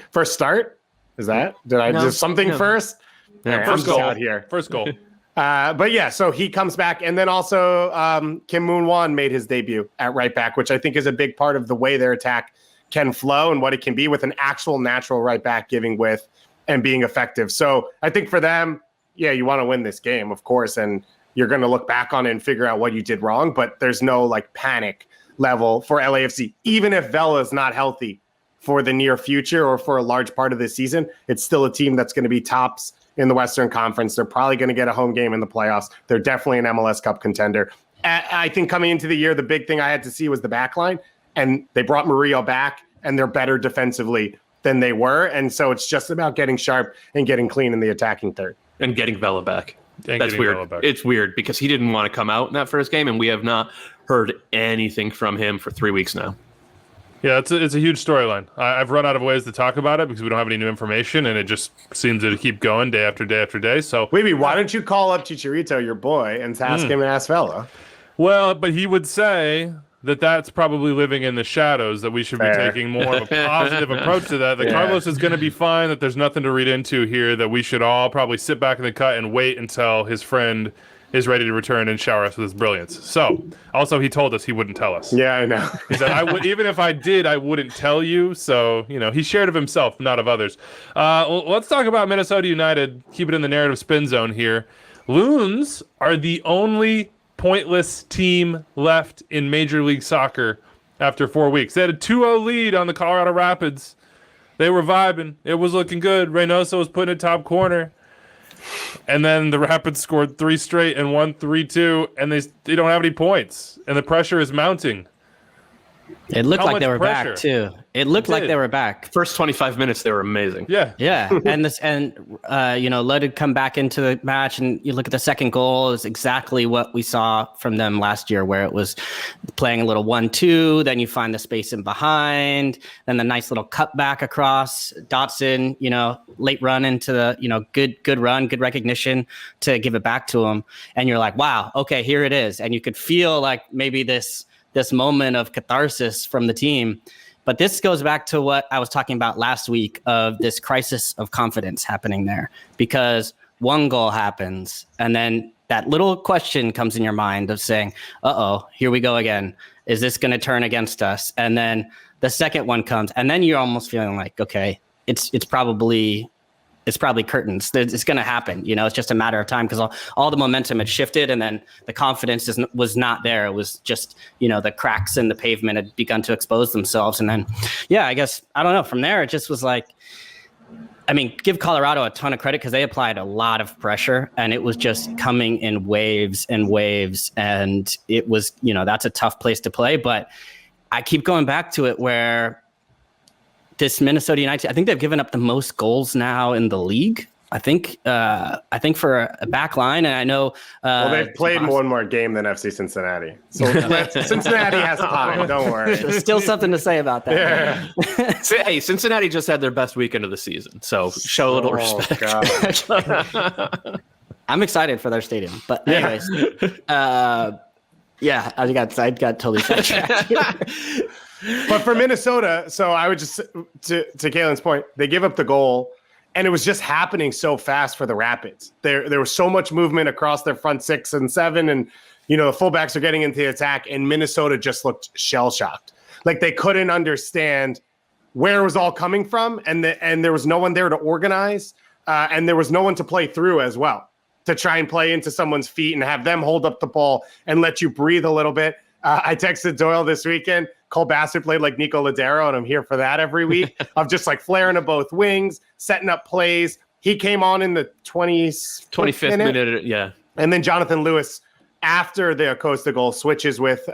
First start? Is that? Did I do something first? Yeah, right, first goal out here. First goal. But yeah, so he comes back. And then also Kim Moon-Wan made his debut at right back, which I think is a big part of the way their attack can flow and what it can be with an actual natural right back giving width and being effective. So I think for them, you want to win this game, of course, and you're going to look back on it and figure out what you did wrong, but there's no panic level for LAFC. Even if Vela is not healthy for the near future or for a large part of this season, it's still a team that's going to be tops in the Western Conference. They're probably going to get a home game in the playoffs. They're definitely an MLS Cup contender. I think coming into the year, the big thing I had to see was the back line, and they brought Murillo back, and they're better defensively than they were. And so it's just about getting sharp and getting clean in the attacking third. And getting Vela back. That's weird. It's weird because he didn't want to come out in that first game, and we have not heard anything from him for 3 weeks now. Yeah, it's a huge storyline. I've run out of ways to talk about it because we don't have any new information, and it just seems to keep going day after day after day. So, why don't you call up Chicharito, your boy, and ask him and ask Vela? Well, but he would say that that's probably living in the shadows, that we should be taking more of a positive approach to that. That Carlos is going to be fine, that there's nothing to read into here, that we should all probably sit back in the cut and wait until his friend is ready to return and shower us with his brilliance. So, also, he told us he wouldn't tell us. Yeah, I know. He said, even if I did, I wouldn't tell you. So, he shared of himself, not of others. Let's talk about Minnesota United. Keep it in the narrative spin zone here. Loons are the only pointless team left in Major League Soccer after 4 weeks. They had a 2-0 lead on the Colorado Rapids. They were vibing. It was looking good. Reynoso was putting it top corner. And then the Rapids scored 3 straight and won 3-2, and they don't have any points, and the pressure is mounting. It looked How like they much were pressure? back too. It looked like they were back. First 25 minutes, they were amazing. Yeah. Yeah, let it come back into the match, and you look at the second goal is exactly what we saw from them last year, where it was playing a little 1-2, then you find the space in behind, then the nice little cut back across Dotson, late run into the, good run, good recognition to give it back to him, and you're like, wow, okay, here it is, and you could feel like maybe this moment of catharsis from the team. But this goes back to what I was talking about last week of this crisis of confidence happening there, because one goal happens and then that little question comes in your mind of saying, uh-oh, here we go again. Is this going to turn against us? And then the second one comes and then you're almost feeling like, okay, it's probably curtains. It's going to happen. It's just a matter of time because all the momentum had shifted and then the confidence was not there. It was just, the cracks in the pavement had begun to expose themselves. And then, I guess, I don't know. From there, it just was like, give Colorado a ton of credit because they applied a lot of pressure and it was just coming in waves and waves. And it was, that's a tough place to play. But I keep going back to it where this Minnesota United, I think they've given up the most goals now in the league. I think for a back line, and I know. They've played one more game than FC Cincinnati, so Cincinnati has time. Don't worry. There's still something to say about that. Yeah. Hey, Cincinnati just had their best weekend of the season, so show a little respect. I'm excited for their stadium, but anyways, I got totally sidetracked. But for Minnesota, so I would just, to Kalen's point, they give up the goal, and it was just happening so fast for the Rapids. There was so much movement across their front 6 and 7, and the fullbacks are getting into the attack, and Minnesota just looked shell-shocked. Like they couldn't understand where it was all coming from, and there was no one there to organize, and there was no one to play through as well, to try and play into someone's feet and have them hold up the ball and let you breathe a little bit. I texted Doyle this weekend. Cole Bassett played like Nico Ladero, and I'm here for that every week of just like flaring to both wings, setting up plays. He came on in the 25th minute. Yeah. And then Jonathan Lewis, after the Acosta goal, switches with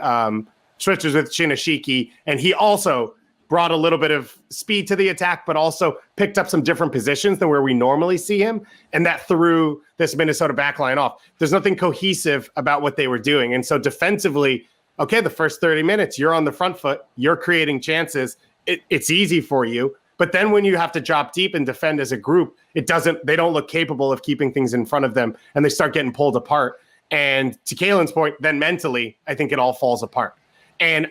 Shinashiki, and he also brought a little bit of speed to the attack, but also picked up some different positions than where we normally see him, and that threw this Minnesota backline off. There's nothing cohesive about what they were doing, and so defensively, okay, the first 30 minutes, you're on the front foot, you're creating chances, it's easy for you. But then when you have to drop deep and defend as a group, they don't look capable of keeping things in front of them, and they start getting pulled apart. And to Kalen's point, then mentally, I think it all falls apart. And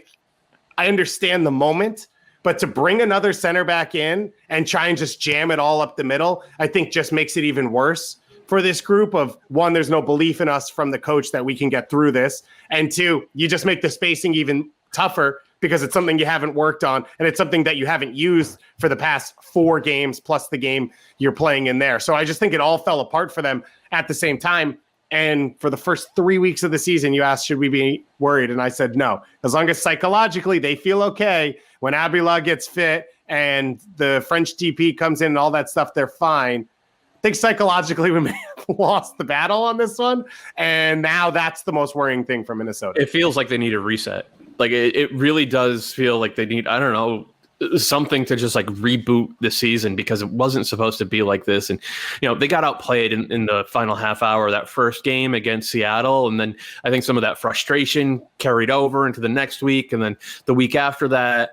I understand the moment, but to bring another center back in and try and just jam it all up the middle, I think just makes it even worse for this group of, one, there's no belief in us from the coach that we can get through this. And two, you just make the spacing even tougher because it's something you haven't worked on. And it's something that you haven't used for the past 4 games plus the game you're playing in there. So I just think it all fell apart for them at the same time. And for the first 3 weeks of the season, you asked, should we be worried? And I said, no, as long as psychologically they feel okay, when Abila gets fit and the French DP comes in and all that stuff, they're fine. I think psychologically we may have lost the battle on this one. And now that's the most worrying thing for Minnesota. It feels like they need a reset. Like it really does feel like they need, I don't know, something to just like reboot the season because it wasn't supposed to be like this. And, they got outplayed in the final half hour of that first game against Seattle. And then I think some of that frustration carried over into the next week. And then the week after that,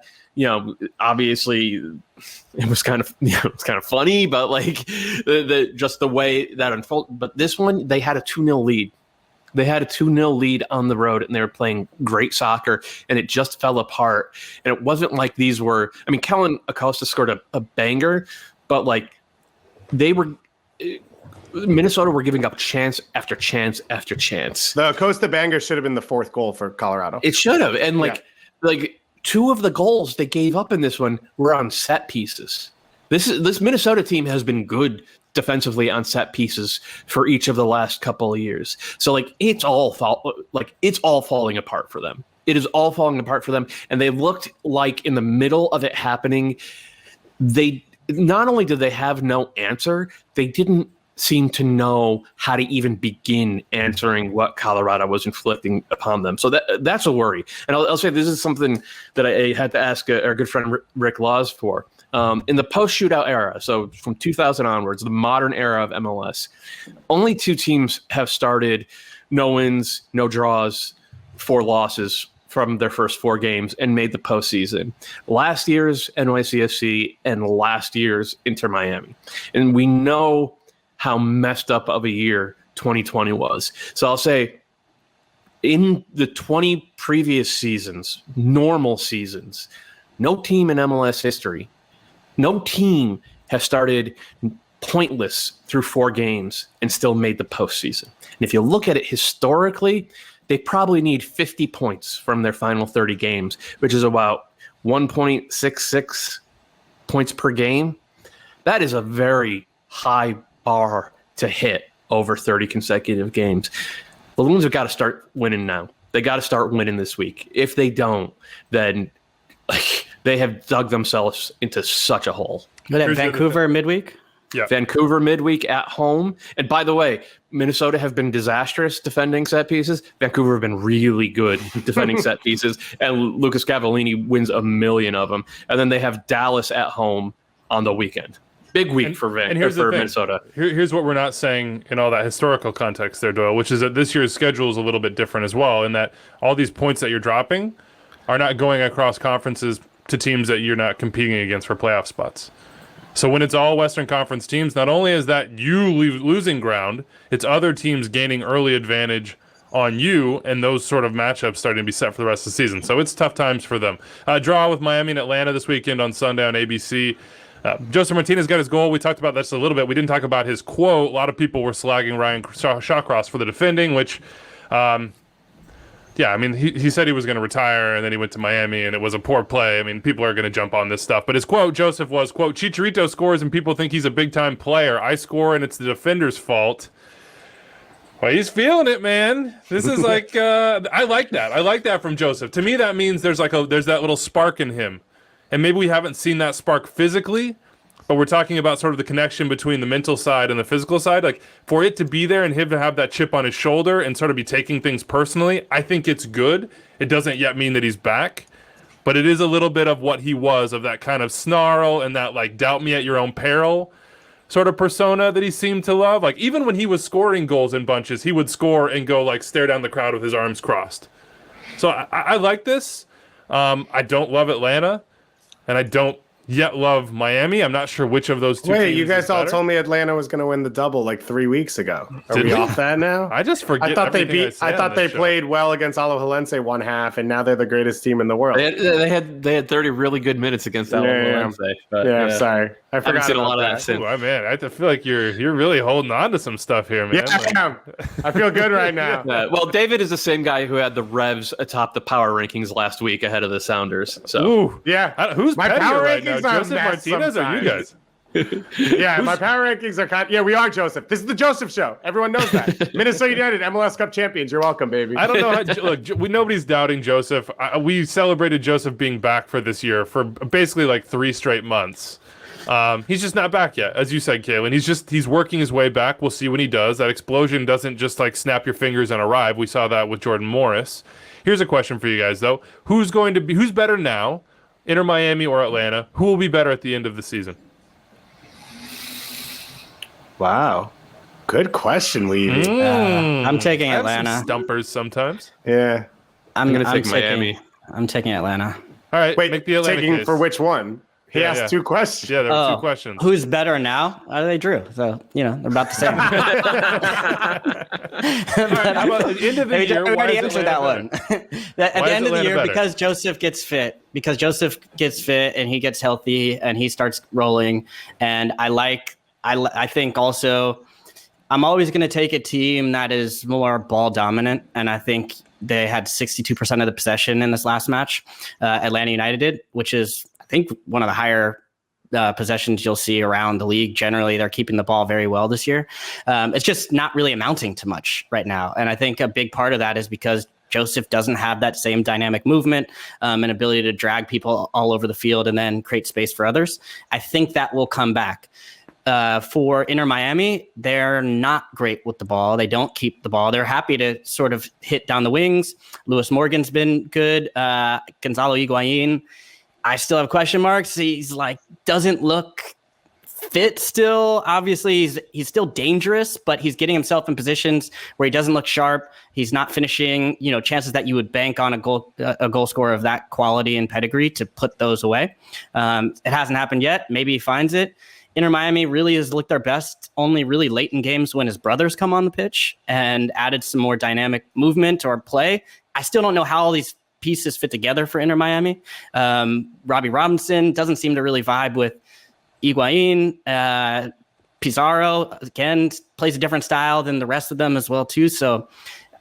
obviously it was kind of funny, but like just the way that unfolded. But this one, they had a 2-0 lead. They had a 2-0 lead on the road, and they were playing great soccer, and it just fell apart. And it wasn't like these were, Kellen Acosta scored a banger, but like Minnesota were giving up chance after chance after chance. The Acosta banger should have been the 4th goal for Colorado. It should have. And like 2 of the goals they gave up in this one were on set pieces. This Minnesota team has been good defensively on set pieces for each of the last couple of years. So like it's all falling apart for them. It is all falling apart for them. And they looked like in the middle of it happening, they not only did they have no answer, they didn't seem to know how to even begin answering what Colorado was inflicting upon them. So that's a worry. And I'll say this is something that I had to ask our good friend Rick Laws for. In the post-shootout era, so from 2000 onwards, the modern era of MLS, only 2 teams have started no wins, no draws, 4 losses from their first 4 games and made the postseason. Last year's NYCFC and last year's Inter Miami. And we know how messed up of a year 2020 was. So I'll say in the 20 previous seasons, normal seasons, no team in MLS history, no team has started pointless through 4 games and still made the postseason. And if you look at it historically, they probably need 50 points from their final 30 games, which is about 1.66 points per game. That is a very high bar to hit over 30 consecutive games. The Loons have got to start winning now. They got to start winning this week. If they don't, then they have dug themselves into such a hole. But at Vancouver midweek? Yeah. Vancouver midweek at home. And by the way, Minnesota have been disastrous defending set pieces. Vancouver have been really good defending set pieces. And Lucas Cavallini wins a million of them. And then they have Dallas at home on the weekend. Big week for Minnesota. Here's what we're not saying in all that historical context there, Doyle, which is that this year's schedule is a little bit different as well, in that all these points that you're dropping are not going across conferences to teams that you're not competing against for playoff spots. So when it's all Western Conference teams, not only is that you losing ground, it's other teams gaining early advantage on you, and those sort of matchups starting to be set for the rest of the season. So it's tough times for them. Draw with Miami and Atlanta this weekend on Sunday on ABC. Josef Martinez got his goal. We talked about this a little bit. We didn't talk about his quote. A lot of people were slagging Ryan Shawcross for the defending, which, yeah, I mean, he said he was going to retire, and then he went to Miami, and it was a poor play. I mean, people are going to jump on this stuff. But his quote, Josef, was, quote, Chicharito scores and people think he's a big-time player. I score, and it's the defender's fault. Well, he's feeling it, man. This is like, I like that. I like that from Josef. To me, that means there's that little spark in him. And maybe we haven't seen that spark physically, but we're talking about sort of the connection between the mental side and the physical side. Like, for it to be there and him to have that chip on his shoulder and sort of be taking things personally, I think it's good. It doesn't yet mean that he's back, but it is a little bit of what he was, of that kind of snarl and that, like, doubt me at your own peril sort of persona that he seemed to love. Like, even when he was scoring goals in bunches, he would score and go, like, stare down the crowd with his arms crossed. So I like this. I don't love Atlanta. And I don't yet love Miami. I'm not sure which of those two teams you guys is all better. told me Atlanta was going to win the double like 3 weeks ago. Are we off that now? I just forget. I thought they everything played well against Alajuelense one half, and now they're the greatest team in the world. They had 30 really good minutes against Alajuelense. Yeah, sorry. I haven't seen a lot of that since. Ooh, man, I feel like you're really holding on to some stuff here, man. Yeah, I feel good right now. Well, David is the same guy who had the Revs atop the power rankings last week ahead of the Sounders. So, ooh, yeah. Who's my pettier power right now, rankings are Josef Martinez or you guys? Yeah, my power rankings are kind. Yeah, we are Josef. This is the Josef Show. Everyone knows that. Minnesota United, MLS Cup champions. You're welcome, baby. I don't know. Look, nobody's doubting Josef. We celebrated Josef being back for this year for basically like 3 straight months. He's just not back yet, as you said, Kaylin. He's working his way back. We'll see when he does. That explosion doesn't just like snap your fingers and arrive. We saw that with Jordan Morris. Here's a question for you guys, though: who's better now, Inter Miami or Atlanta? Who will be better at the end of the season? Wow, good question, Levy. I'm taking I have Atlanta. some stumpers sometimes. Yeah, I'm going to take Miami. I'm taking Atlanta. All right, wait, make the Atlanta taking case. for which one? He asked 2 questions. Yeah, there were 2 questions. Who's better now? They drew. So, they're about the same. All right, how about the end of the year? We Why already is answered Atlanta that better? one. At the Why is end of the Atlanta year, better? because Josef gets fit and he gets healthy and he starts rolling. And I think also I'm always going to take a team that is more ball dominant. And I think they had 62% of the possession in this last match. Atlanta United did, which is, I think, one of the higher possessions you'll see around the league. Generally, they're keeping the ball very well this year. It's just not really amounting to much right now. And I think a big part of that is because Josef doesn't have that same dynamic movement and ability to drag people all over the field and then create space for others. I think that will come back. For Inter Miami, they're not great with the ball. They don't keep the ball. They're happy to sort of hit down the wings. Lewis Morgan's been good. Gonzalo Higuain, I still have question marks. He's like, doesn't look fit still. Obviously, he's still dangerous, but he's getting himself in positions where he doesn't look sharp. He's not finishing, chances that you would bank on a goal scorer of that quality and pedigree to put those away. It hasn't happened yet. Maybe he finds it. Inter Miami really has looked their best only really late in games when his brothers come on the pitch and added some more dynamic movement or play. I still don't know how all these pieces fit together for Inter Miami. Robbie Robinson doesn't seem to really vibe with Higuain. Pizarro, again, plays a different style than the rest of them as well, too. So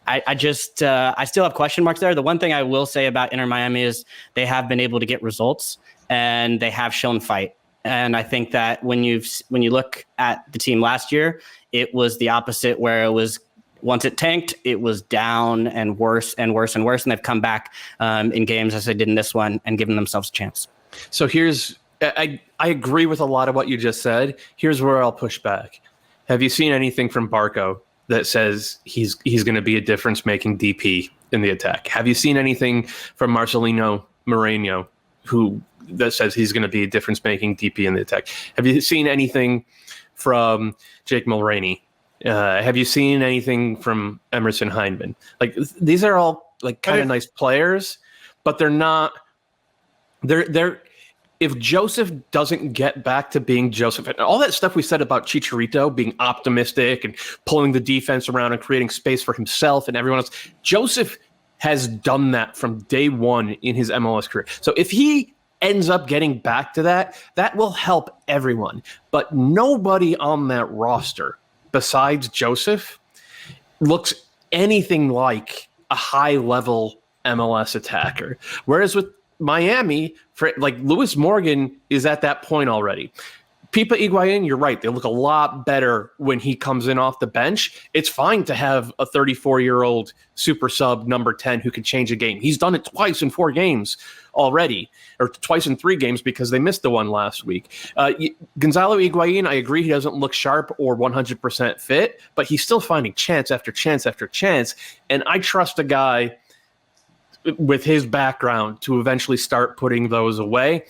I still have question marks there. The one thing I will say about Inter Miami is they have been able to get results and they have shown fight. And I think that when you look at the team last year, it was the opposite, where it was once it tanked, it was down and worse and worse and worse. And they've come back in games as they did in this one and given themselves a chance. So I agree with a lot of what you just said. Here's where I'll push back. Have you seen anything from Barco that says he's going to be a difference-making DP in the attack? Have you seen anything from Marcelino Moreno that says he's going to be a difference-making DP in the attack? Have you seen anything from Jake Mulroney? Have you seen anything from Emerson Hyndman? Like, these are all like kind of nice players, but they're not. They're. If Josef doesn't get back to being Josef, and all that stuff we said about Chicharito being optimistic and pulling the defense around and creating space for himself and everyone else, Josef has done that from day one in his MLS career. So if he ends up getting back to that will help everyone. But nobody on that roster besides Josef looks anything like a high-level MLS attacker. Whereas with Miami, like Lewis Morgan is at that point already. Pipa Higuain, you're right. They look a lot better when he comes in off the bench. It's fine to have a 34-year-old super sub number 10 who can change a game. He's done it twice in 4 games already, or twice in 3 games because they missed the one last week. Gonzalo Higuain, I agree he doesn't look sharp or 100% fit, but he's still finding chance after chance after chance. And I trust a guy with his background to eventually start putting those away.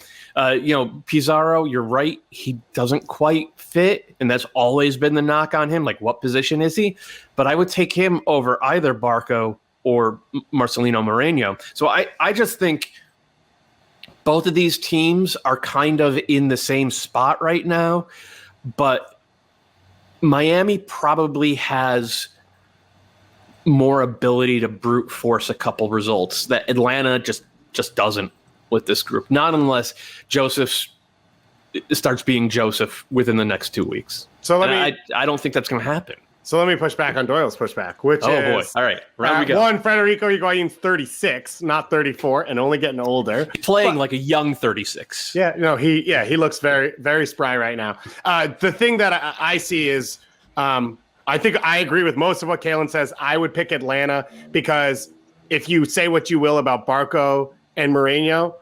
Pizarro, you're right. He doesn't quite fit, and that's always been the knock on him. Like, what position is he? But I would take him over either Barco or Marcelino Moreno. So I just think both of these teams are kind of in the same spot right now, but Miami probably has more ability to brute force a couple results that Atlanta just doesn't with this group. Not unless Josef starts being Josef within the next 2 weeks. So I don't think that's going to happen. So let me push back on Doyle's pushback, which is... Oh, boy. All right. Round we go. One, Federico Higuain's 36, not 34, and only getting older. He's playing like a young 36. Yeah, no, he looks very, very spry right now. The thing that I see is... I think I agree with most of what Kalen says. I would pick Atlanta because if you say what you will about Barco and Moreno,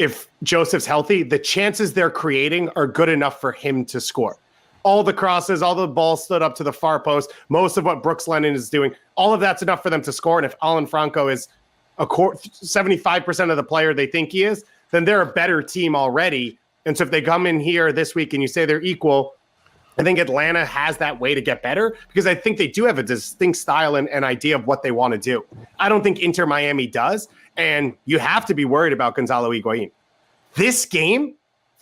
if Josef's healthy, the chances they're creating are good enough for him to score. All the crosses, all the balls stood up to the far post, most of what Brooks Lennon is doing, all of that's enough for them to score. And if Alan Franco is 75% of the player they think he is, then they're a better team already. And so if they come in here this week and you say they're equal, I think Atlanta has that way to get better because I think they do have a distinct style and idea of what they want to do. I don't think Inter Miami does, and you have to be worried about Gonzalo Higuain. This game,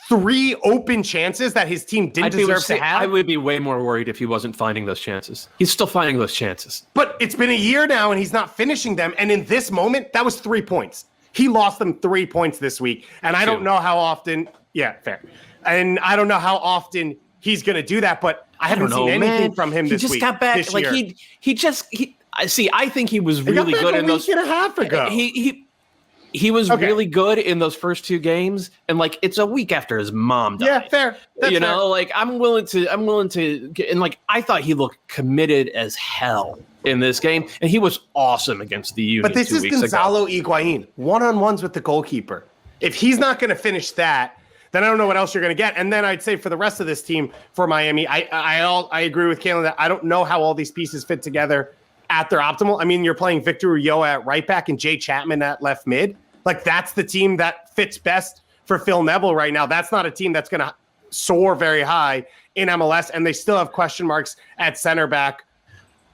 3 open chances that his team didn't deserve to have. I would be way more worried if he wasn't finding those chances. He's still finding those chances. But it's been a year now, and he's not finishing them, and in this moment, that was 3 points. He lost them 3 points this week, and I don't know how often... Yeah, fair. And I don't know how often... he's going to do that, but I haven't seen anything from him this week. He just got back. Like year. I think he was really good in those. A week and a half ago. He was really good in those first 2 games, and like it's a week after his mom died. Yeah, fair. That's fair. Like I'm willing to, and like I thought he looked committed as hell in this game, and he was awesome against the Union. But this is Gonzalo Higuain, one-on-ones with the goalkeeper. If he's not going to finish that, then I don't know what else you're going to get. And then I'd say for the rest of this team for Miami, I agree with Kalen that I don't know how all these pieces fit together at their optimal. I mean, you're playing Victor Ulloa at right back and Jay Chapman at left mid. Like, that's the team that fits best for Phil Neville right now. That's not a team that's going to soar very high in MLS, and they still have question marks at center back.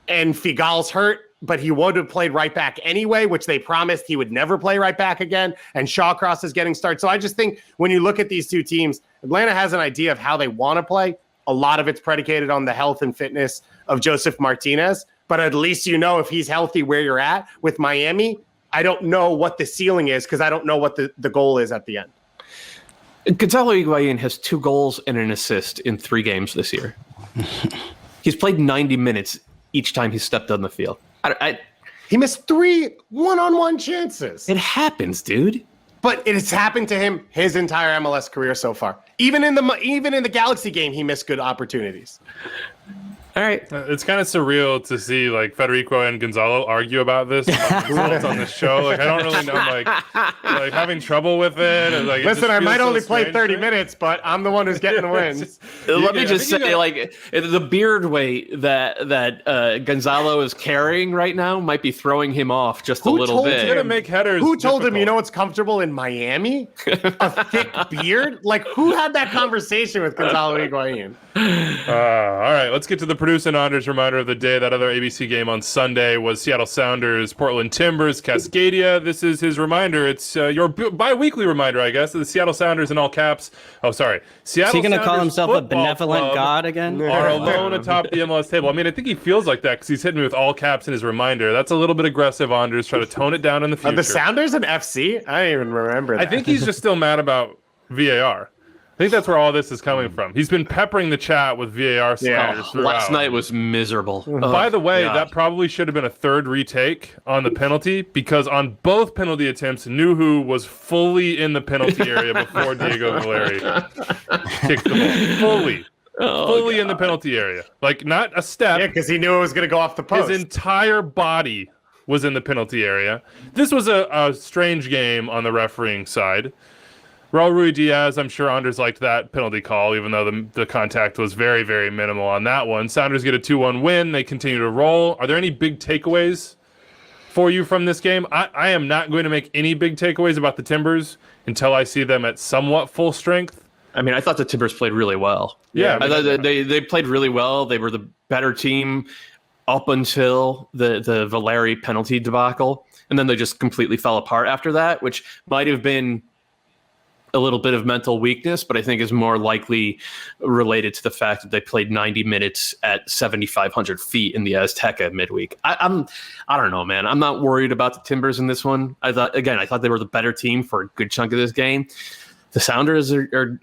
And Figal's hurt, but he would have played right back anyway, which they promised he would never play right back again. And Shawcross is getting started. So I just think when you look at these two teams, Atlanta has an idea of how they want to play. A lot of it's predicated on the health and fitness of Josef Martinez. But at least you know if he's healthy where you're at. With Miami, I don't know what the ceiling is because I don't know what the goal is at the end. Gonzalo Higuain has 2 goals and an assist in 3 games this year. He's played 90 minutes each time he stepped on the field. He missed 3 one-on-one chances. It happens, dude. But it's happened to him his entire MLS career so far. Even in the Galaxy game, he missed good opportunities. All right. It's kind of surreal to see like Federico and Gonzalo argue about this on the show. Like, I don't really know, like having trouble with it. And, like, listen, I might only play 30 minutes, but I'm the one who's getting the wins. Let me just say, like, the beard weight that Gonzalo is carrying right now might be throwing him off just a little bit. He's gonna make headers. Who told him? You know what's comfortable in Miami? A thick beard. Like, who had that conversation with Gonzalo Higuain? All right, let's get to the produce and Anders reminder of the day. That other ABC game on Sunday was Seattle Sounders, Portland Timbers, Cascadia. This is his reminder. It's your bi-weekly reminder, I guess. The Seattle Sounders in all caps. Oh, sorry. Seattle. Is he going to call Sounders himself a Football benevolent Club god again? are alone atop the MLS table. I mean, I think he feels like that because he's hitting me with all caps in his reminder. That's a little bit aggressive, Anders. Try to tone it down in the future. Are the Sounders an FC? I don't even remember that. I think he's just still mad about VAR. I think that's where all this is coming from. He's been peppering the chat with VAR slanders throughout. Last night was miserable. By the way, that probably should have been a third retake on the penalty because on both penalty attempts, Nuhu was fully in the penalty area before Diego Valeri kicked the ball. Fully in the penalty area. Like, not a step. Yeah, because he knew it was going to go off the post. His entire body was in the penalty area. This was a strange game on the refereeing side. Raul Ruiz-Diaz, I'm sure Anders liked that penalty call, even though the contact was very, very minimal on that one. Sounders get a 2-1 win. They continue to roll. Are there any big takeaways for you from this game? I am not going to make any big takeaways about the Timbers until I see them at somewhat full strength. I mean, I thought the Timbers played really well. Yeah. I thought they played really well. They were the better team up until the Valeri penalty debacle. And then they just completely fell apart after that, which might have been a little bit of mental weakness, but I think is more likely related to the fact that they played 90 minutes at 7,500 feet in the Azteca midweek. I don't know, man. I'm not worried about the Timbers in this one. I thought they were the better team for a good chunk of this game. The Sounders are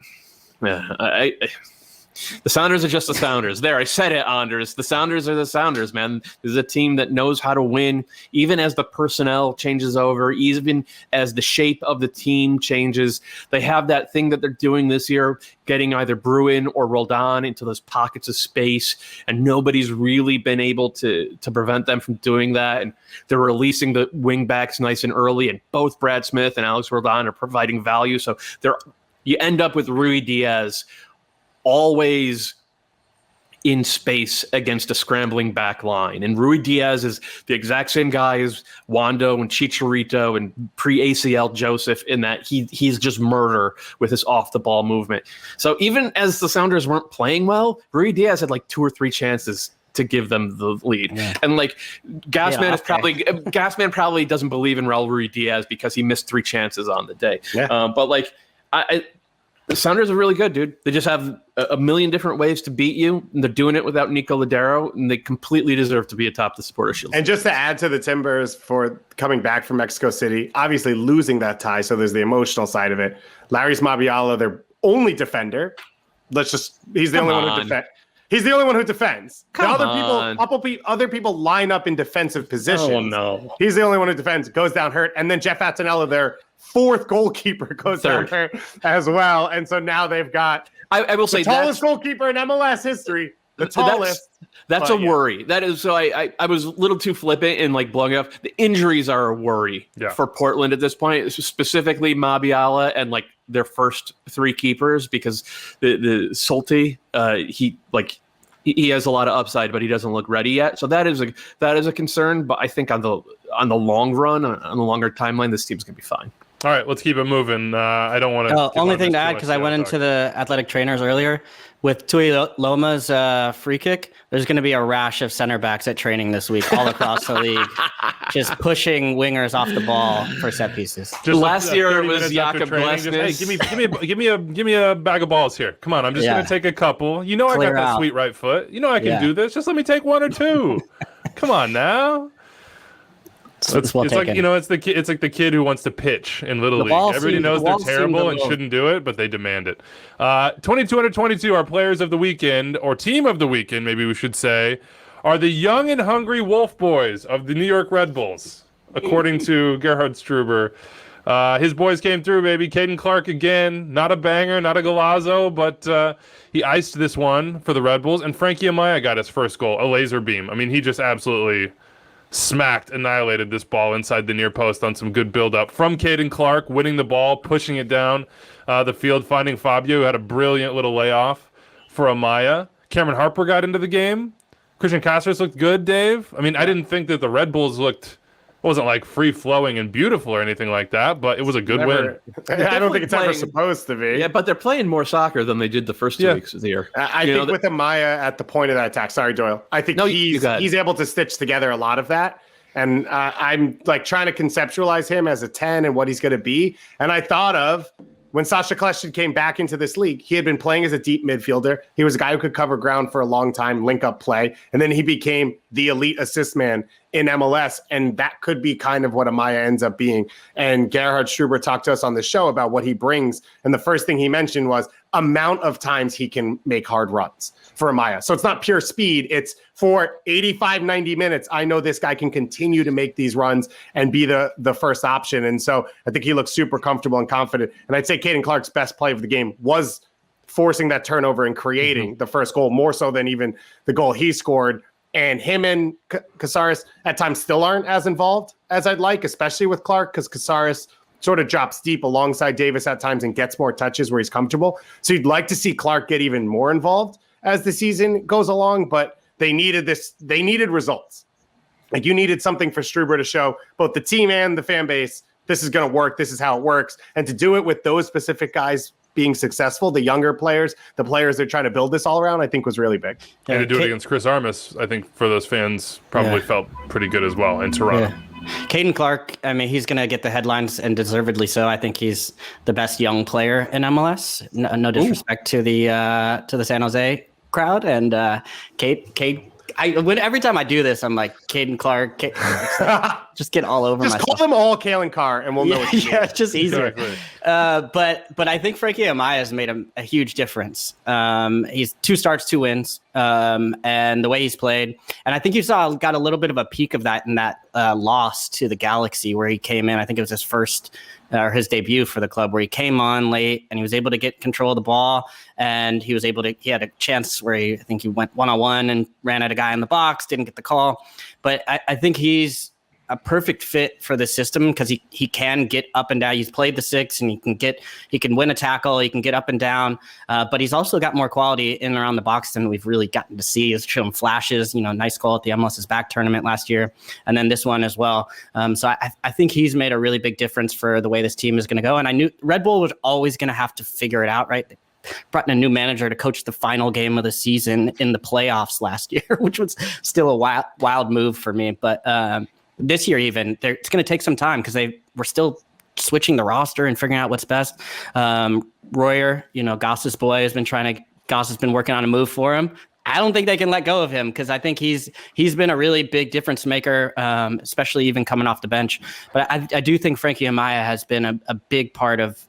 the Sounders are just the Sounders. There, I said it, Anders. The Sounders are the Sounders, man. This is a team that knows how to win, even as the personnel changes over, even as the shape of the team changes. They have that thing that they're doing this year, getting either Bruin or Roldan into those pockets of space, and nobody's really been able to prevent them from doing that. And they're releasing the wing backs nice and early, and both Brad Smith and Alex Roldan are providing value. So you end up with Ruiz-Diaz always in space against a scrambling back line. And Ruiz-Diaz is the exact same guy as Wondo and Chicharito and pre-ACL Josef in that he's just murder with his off-the-ball movement. So even as the Sounders weren't playing well, Ruiz-Diaz had like 2 or 3 chances to give them the lead. Yeah. And like Gasman probably doesn't believe in Raul Ruiz-Diaz because he missed 3 chances on the day. Yeah. But like the Sounders are really good, dude. They just have a million different ways to beat you, and they're doing it without Nico Ladero, and they completely deserve to be atop the Supporter Shield. And just to add to the Timbers for coming back from Mexico City, obviously losing that tie, so there's the emotional side of it. Larry Mabiala, their only defender. He's the only one who defends. He's the only one who defends. Other people line up in defensive positions. Oh, no. He's the only one who defends, goes down hurt, and then Jeff Attinella, their 4th goalkeeper, goes down hurt as well. And so now they've got I will say the tallest goalkeeper in MLS history the tallest. That's a worry. That is, so I was a little too flippant in like blowing up. The injuries are a worry for Portland at this point, specifically Mabiala and like their first three keepers, because the Solti, he has a lot of upside, but he doesn't look ready yet. So that is a concern. But I think on the long run, on the longer timeline, this team's gonna be fine. All right, let's keep it moving. I don't want to. Only thing to add, because I went into the athletic trainers earlier with Tui Loma's free kick. There's going to be a rash of center backs at training this week, all across the league, just pushing wingers off the ball for set pieces. Just last year it was Jakob Glesnes. Hey, give me a bag of balls here. Come on, I'm just going to take a couple. You know, I got that sweet right foot. You know I can do this. Just let me take one or two. Come on now. It's like it's like the kid who wants to pitch in Little League. Everybody knows they're terrible and shouldn't do it, but they demand it. 22 under 22, our players of the weekend, or team of the weekend, maybe we should say, are the young and hungry Wolf Boys of the New York Red Bulls, according to Gerhard Struber. His boys came through, baby. Caden Clark again, not a banger, not a golazo, but he iced this one for the Red Bulls. And Frankie Amaya got his first goal, a laser beam. I mean, he just absolutely annihilated this ball inside the near post on some good build-up from Caden Clark, winning the ball, pushing it down the field, finding Fabio, who had a brilliant little layoff for Amaya. Cameron Harper got into the game. Christian Cáceres looked good, Dave. I mean, I didn't think that the Red Bulls wasn't like free-flowing and beautiful or anything like that, but it was a good win. I don't think it's ever supposed to be. Yeah, but they're playing more soccer than they did the first 2 weeks of the year. I think with Amaya at the point of that attack, sorry, Doyle, I think he's able to stitch together a lot of that. And I'm like trying to conceptualize him as a 10 and what he's going to be. And I thought of when Sasha Kljestan came back into this league, he had been playing as a deep midfielder. He was a guy who could cover ground for a long time, link up play. And then he became the elite assist man in MLS. And that could be kind of what Amaya ends up being. And Gerhard Struber talked to us on the show about what he brings. And the first thing he mentioned was amount of times he can make hard runs for Amaya. So it's not pure speed. It's for 85, 90 minutes. I know this guy can continue to make these runs and be the first option. And so I think he looks super comfortable and confident. And I'd say Caden Clark's best play of the game was forcing that turnover and creating the first goal, more so than even the goal he scored. And him and Cáceres at times still aren't as involved as I'd like, especially with Clark, because Cáceres sort of drops deep alongside Davis at times and gets more touches where he's comfortable. So you'd like to see Clark get even more involved as the season goes along, but they needed results. Like, you needed something for Struber to show both the team and the fan base, this is going to work, this is how it works. And to do it with those specific guys being successful, the younger players, the players they're trying to build this all around, I think was really big. And to do it against Chris Armas, I think for those fans probably felt pretty good as well in Toronto. Yeah. Caden Clark, I mean, he's going to get the headlines, and deservedly so. I think he's the best young player in MLS. No disrespect to the San Jose crowd. And every time I do this, I'm like, Caden Clark, just get all over myself. Just call them all Kalen Carr, and we'll know what you mean. It's just easier. Exactly. But I think Frankie Amaya has made a huge difference. He's 2 starts, 2 wins, and the way he's played. And I think you got a little bit of a peek of that in that loss to the Galaxy, where he came in. I think it was his first or his debut for the club, where he came on late and he was able to get control of the ball, and he had a chance where I think he went 1-on-1 and ran at a guy in the box, didn't get the call. But I think he's a perfect fit for the system, because he can get up and down. He's played the 6, and he can win a tackle. He can get up and down, but he's also got more quality in and around the box than we've really gotten to see. He's shown flashes, nice goal at the MLS Back tournament last year, and then this one as well. So I think he's made a really big difference for the way this team is going to go. And I knew Red Bull was always going to have to figure it out, right? They brought in a new manager to coach the final game of the season in the playoffs last year, which was still a wild move for me. But this year, even, it's going to take some time, because we're still switching the roster and figuring out what's best. Royer, Goss's boy, Goss has been working on a move for him. I don't think they can let go of him, because I think he's been a really big difference maker, especially even coming off the bench. But I do think Frankie Amaya has been a big part of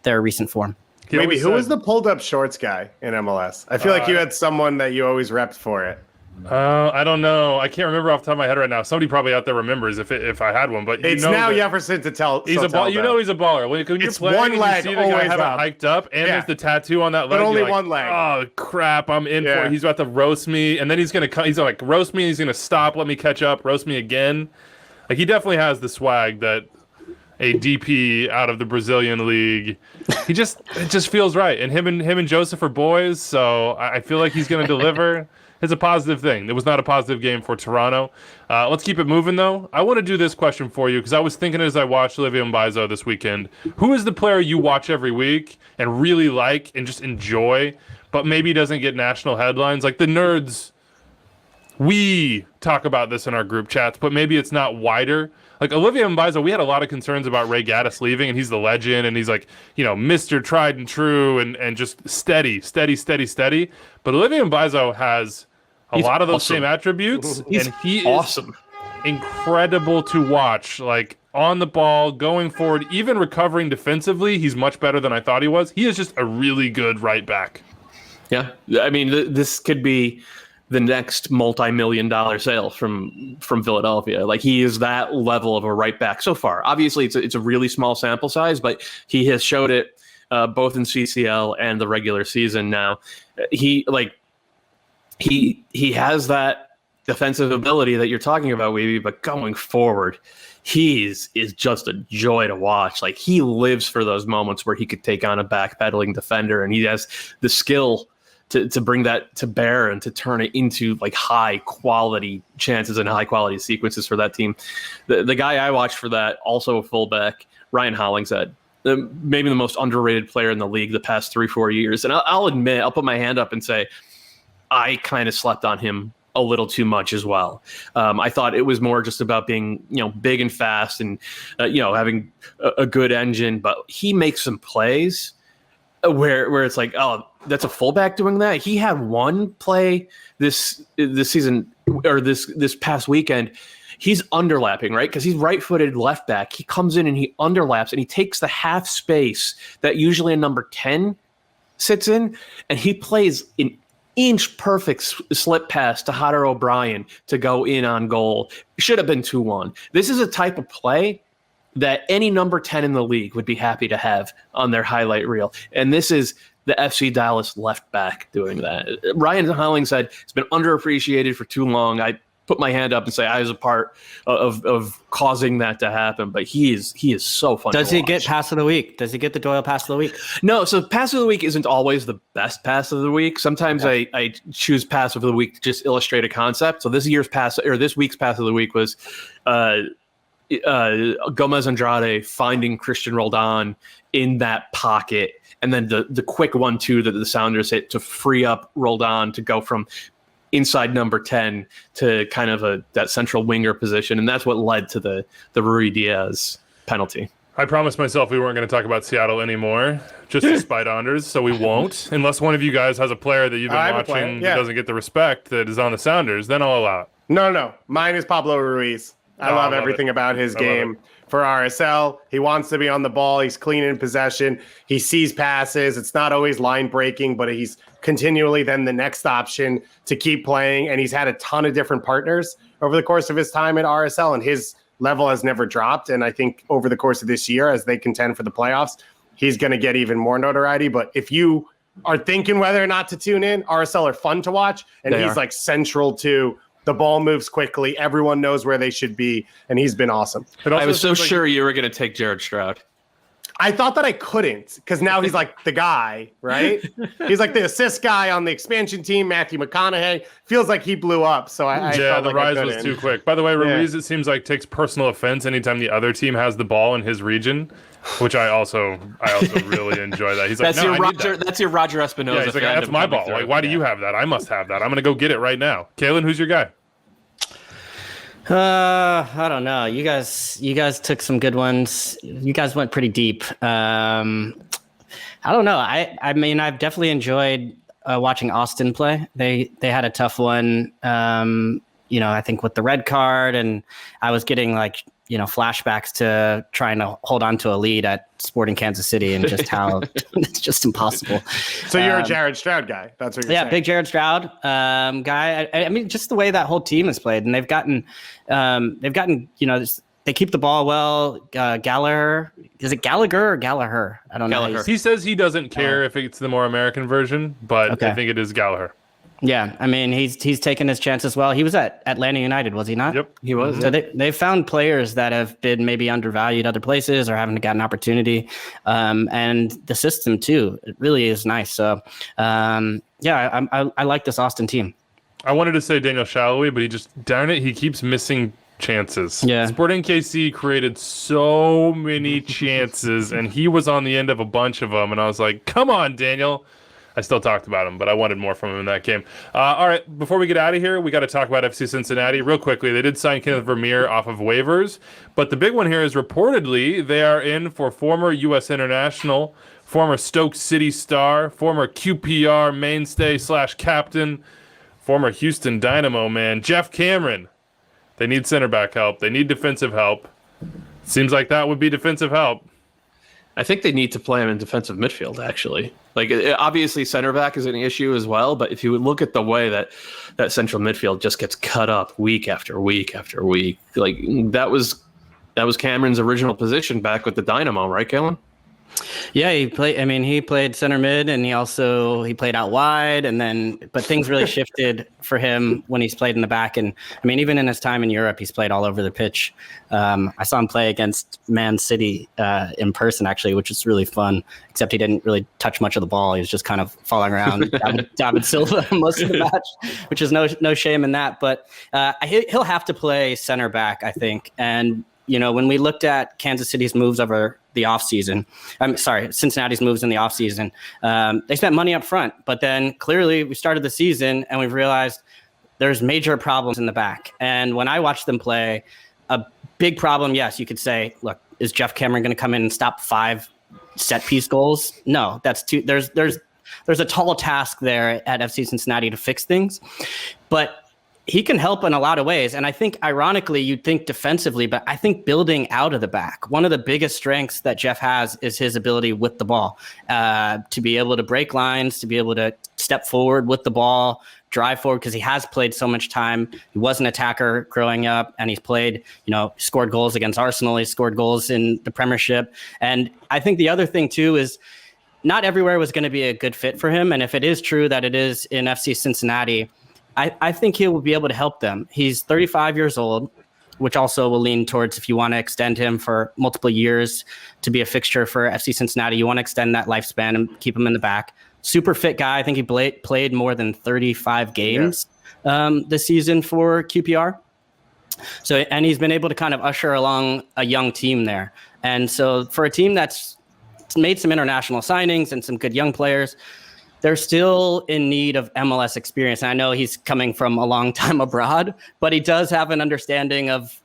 their recent form. Maybe who was the pulled up shorts guy in MLS? I feel like you had someone that you always repped for it. I don't know. I can't remember off the top of my head right now. Somebody probably out there remembers if I had one. But it's now Jefferson to tell. He's a ball. You know he's a baller. When you're it's playing, one leg. You see the guy have it hiked up, and there's the tattoo on that leg. But only like, one leg. Oh crap! I'm in for it. He's about to roast me, and then he's gonna like roast me. He's gonna stop, let me catch up, roast me again. Like he definitely has the swag that a DP out of the Brazilian league. It just feels right. And him and Josef are boys, so I feel like he's gonna deliver. It's a positive thing. It was not a positive game for Toronto. Let's keep it moving, though. I want to do this question for you because I was thinking as I watched Olivier Mbaizo this weekend, who is the player you watch every week and really like and just enjoy, but maybe doesn't get national headlines? Like the nerds, we talk about this in our group chats, but maybe it's not wider. Like Olivier Mbaizo, we had a lot of concerns about Ray Gaddis leaving, and he's the legend, and he's like, Mr. Tried and True, and just steady. But Olivier Mbaizo has a lot of those same attributes, and he is incredible to watch. Like on the ball, going forward, even recovering defensively, he's much better than I thought he was. He is just a really good right back. Yeah, I mean, this could be the next multi-million-dollar sale from Philadelphia. Like he is that level of a right back so far. Obviously, it's a really small sample size, but he has showed it both in CCL and the regular season. Now, he has that defensive ability that you're talking about, Weeby. But going forward, he is just a joy to watch. Like he lives for those moments where he could take on a backpedaling defender, and he has the skill to bring that to bear and to turn it into like high quality chances and high quality sequences for that team. The guy I watched for that, also a fullback, Ryan Hollingshead, maybe the most underrated player in the league the past 3-4 years. And I'll admit, I'll put my hand up and say, I kind of slept on him a little too much as well. I thought it was more just about being, big and fast and, having a good engine, but he makes some plays where it's like, oh, that's a fullback doing that. He had one play this season or this past weekend. He's underlapping, right? Because he's right-footed left back. He comes in and he underlaps and he takes the half space that usually a number 10 sits in, and he plays an inch perfect slip pass to Hodder O'Brien to go in on goal. It should have been 2-1. This is a type of play that any number 10 in the league would be happy to have on their highlight reel. And this is the FC Dallas left back doing that. Ryan Hollingshead has been underappreciated for too long. I put my hand up and say I was a part of causing that to happen, but he is so fun. Does he get pass of the week? Does he get the Doyle pass of the week? No, so pass of the week isn't always the best pass of the week. Sometimes I choose pass of the week to just illustrate a concept. So this week's pass of the week was Gomez Andrade finding Christian Roldan in that pocket, and then the quick 1-2 that the Sounders hit to free up Roldan to go from inside number 10 to kind of that central winger position, and that's what led to the Rui Diaz penalty. I promised myself we weren't going to talk about Seattle anymore, just to spite Anders, so we won't. Unless one of you guys has a player that you've been watching that doesn't get the respect that is on the Sounders, then I'll allow it. No. Mine is Pablo Ruiz. I love everything about his game. For RSL, he wants to be on the ball. He's clean in possession. He sees passes. It's not always line breaking, but he's continually then the next option to keep playing. And he's had a ton of different partners over the course of his time at RSL, and his level has never dropped. And I think over the course of this year, as they contend for the playoffs, he's going to get even more notoriety. But if you are thinking whether or not to tune in, RSL are fun to watch, and he's like central to the ball moves quickly. Everyone knows where they should be, and he's been awesome. I was so sure you were going to take Jared Stroud. I thought that I couldn't, because now he's like the guy, right? He's like the assist guy on the expansion team. Matthew McConaughey feels like he blew up. So I felt the rise was too quick. By the way, Ruiz, it seems like takes personal offense anytime the other team has the ball in his region, which I also really enjoy that. He's like, that's your Roger Espinoza. Yeah, he's like, that's my ball. Like, why do you have that? I must have that. I'm gonna go get it right now. Kalen, who's your guy? I don't know. You guys took some good ones. You guys went pretty deep. I don't know. I mean, I've definitely enjoyed watching Austin play. They had a tough one. I think with the red card, and I was getting like flashbacks to trying to hold on to a lead at Sporting Kansas City and just how it's just impossible. So you're a Jared Stroud guy. That's what you're saying. Yeah, big Jared Stroud guy. I mean, just the way that whole team has played, and they've gotten, they keep the ball well. Gallagher, is it Gallagher or Gallagher? I don't know. He says he doesn't care if it's the more American version, but Okay. I think it is Gallagher. Yeah, I mean, he's taken his chance as well. He was at Atlanta United, was he not? Yep. He was. So they've found players that have been maybe undervalued other places or haven't gotten an opportunity. And the system, too, it really is nice. So, I like this Austin team. I wanted to say Daniel Shallowy, but he keeps missing chances. Yeah. Sporting KC created so many chances, and he was on the end of a bunch of them, and I was like, come on, Daniel. I still talked about him, but I wanted more from him in that game. All right, before we get out of here, we got to talk about FC Cincinnati real quickly. They did sign Kenneth Vermeer off of waivers, but the big one here is reportedly they are in for former U.S. international, former Stoke City star, former QPR mainstay / captain, former Houston Dynamo man, Geoff Cameron. They need center back help. They need defensive help. Seems like that would be defensive help. I think they need to play him in defensive midfield, actually. Like, obviously, center back is an issue as well, but if you would look at the way that central midfield just gets cut up week after week after week, like, that was Cameron's original position back with the Dynamo, right, Kellen? Yeah, he played center mid, and he played out wide, but things really shifted for him when he's played in the back. And I mean, even in his time in Europe, he's played all over the pitch. I saw him play against Man City in person, actually, which was really fun, except he didn't really touch much of the ball. He was just kind of falling around David Silva most of the match, which is no shame in that. But he'll have to play center back, I think. And when we looked at Kansas City's moves over the offseason, Cincinnati's moves in the offseason, they spent money up front, but then clearly we started the season and we've realized there's major problems in the back. And when I watched them play, a big problem, yes, you could say, look, is Geoff Cameron going to come in and stop 5 set piece goals? No, that's too, there's a tall task there at FC Cincinnati to fix things, but he can help in a lot of ways. And I think, ironically, you'd think defensively, but I think building out of the back, one of the biggest strengths that Geoff has is his ability with the ball, to be able to break lines, to be able to step forward with the ball, drive forward, because he has played so much time. He was an attacker growing up, and he's played, scored goals against Arsenal. He's scored goals in the Premiership. And I think the other thing, too, is not everywhere was going to be a good fit for him. And if it is true that it is in FC Cincinnati, I think he will be able to help them. He's 35 years old, which also will lean towards, if you want to extend him for multiple years to be a fixture for FC Cincinnati, you want to extend that lifespan and keep him in the back. Super fit guy. I think he played more than 35 games this season for QPR. So, and he's been able to kind of usher along a young team there. And so for a team that's made some international signings and some good young players, they're still in need of MLS experience. And I know he's coming from a long time abroad, but he does have an understanding of,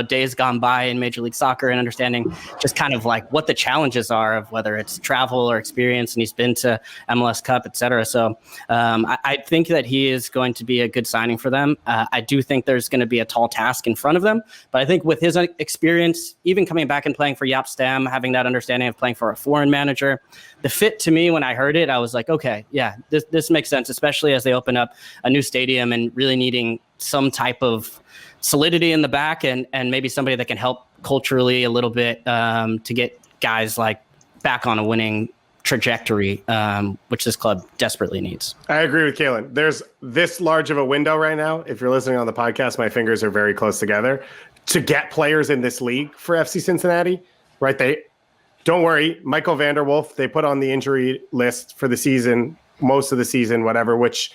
days gone by in Major League Soccer and understanding just kind of like what the challenges are of whether it's travel or experience. And he's been to MLS Cup, et cetera. So I think that he is going to be a good signing for them. I do think there's going to be a tall task in front of them, but I think with his experience, even coming back and playing for Jaap Stam, having that understanding of playing for a foreign manager, the fit to me, when I heard it, I was like, okay, yeah, this makes sense, especially as they open up a new stadium and really needing some type of solidity in the back and maybe somebody that can help culturally a little bit to get guys like back on a winning trajectory, which this club desperately needs. I agree with Kalen. There's this large of a window right now. If you're listening on the podcast, my fingers are very close together to get players in this league for FC Cincinnati, right? Don't worry, Michael Vanderwolf, they put on the injury list for the season, most of the season, whatever, which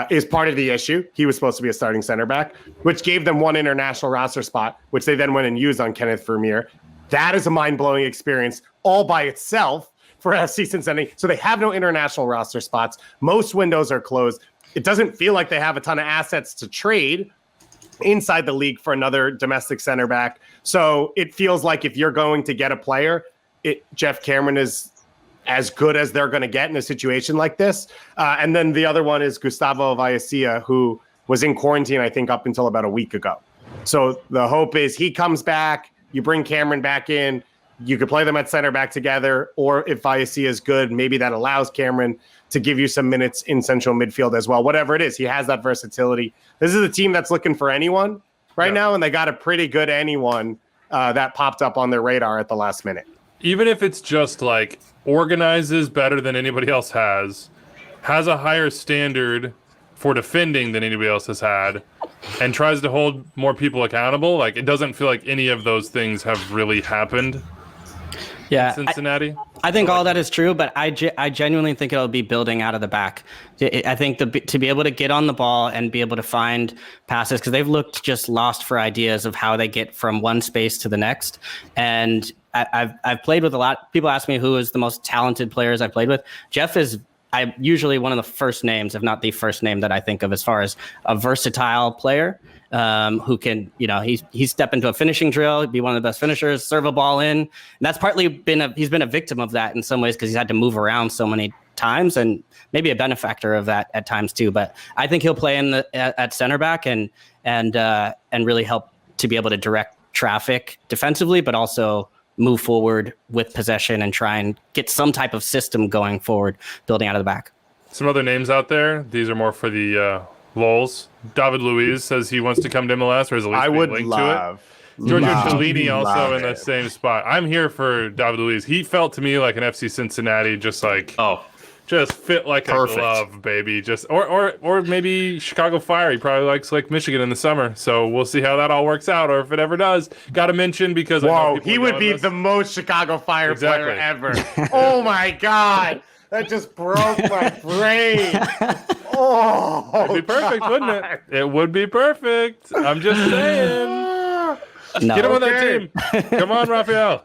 is part of the issue. He was supposed to be a starting center back, which gave them one international roster spot, which they then went and used on Kenneth Vermeer. That is a mind-blowing experience all by itself for FC Cincinnati. So they have no international roster spots. Most windows are closed. It doesn't feel like they have a ton of assets to trade inside the league for another domestic center back. So it feels like if you're going to get a player, Geoff Cameron is as good as they're going to get in a situation like this. And then the other one is Gustavo Vallecilla, who was in quarantine, I think, up until about a week ago. So the hope is he comes back. you bring Cameron back in. You could play them at center back together, or if Viacia is good, maybe that allows Cameron to give you some minutes in central midfield as well. Whatever it is, he has that versatility. This is a team that's looking for anyone right now, and they got a pretty good anyone that popped up on their radar at the last minute. Even if it's just like organizes better than anybody else has a higher standard for defending than anybody else has had, and tries to hold more people accountable, like it doesn't feel like any of those things have really happened. Yeah, Cincinnati. I think all that is true, but I genuinely think it'll be building out of the back. I think to be able to get on the ball and be able to find passes, because they've looked just lost for ideas of how they get from one space to the next. And I've played with a lot. People ask me who is the most talented players I've played with. Jeff is usually one of the first names, if not the first name that I think of as far as a versatile player. Who can, he's step into a finishing drill, be one of the best finishers, serve a ball in. And that's partly he's been a victim of that in some ways because he's had to move around so many times, and maybe a benefactor of that at times too. But I think he'll play at center back and really help to be able to direct traffic defensively, but also move forward with possession and try and get some type of system going forward, building out of the back. Some other names out there. These are more for the Lols. David Luiz says he wants to come to MLS, or is at least linked to it. Giorgio Cellini also in the same spot. I'm here for David Luiz. He felt to me like an FC Cincinnati, just fit like a glove, baby. Just or maybe Chicago Fire. He probably likes Lake Michigan in the summer. So we'll see how that all works out, or if it ever does. Got to mention because he would be the most Chicago Fire player ever. Oh my God. That just broke my brain. It'd be perfect, wouldn't it? It would be perfect. I'm just saying. Get him on that team. Come on, Raphael.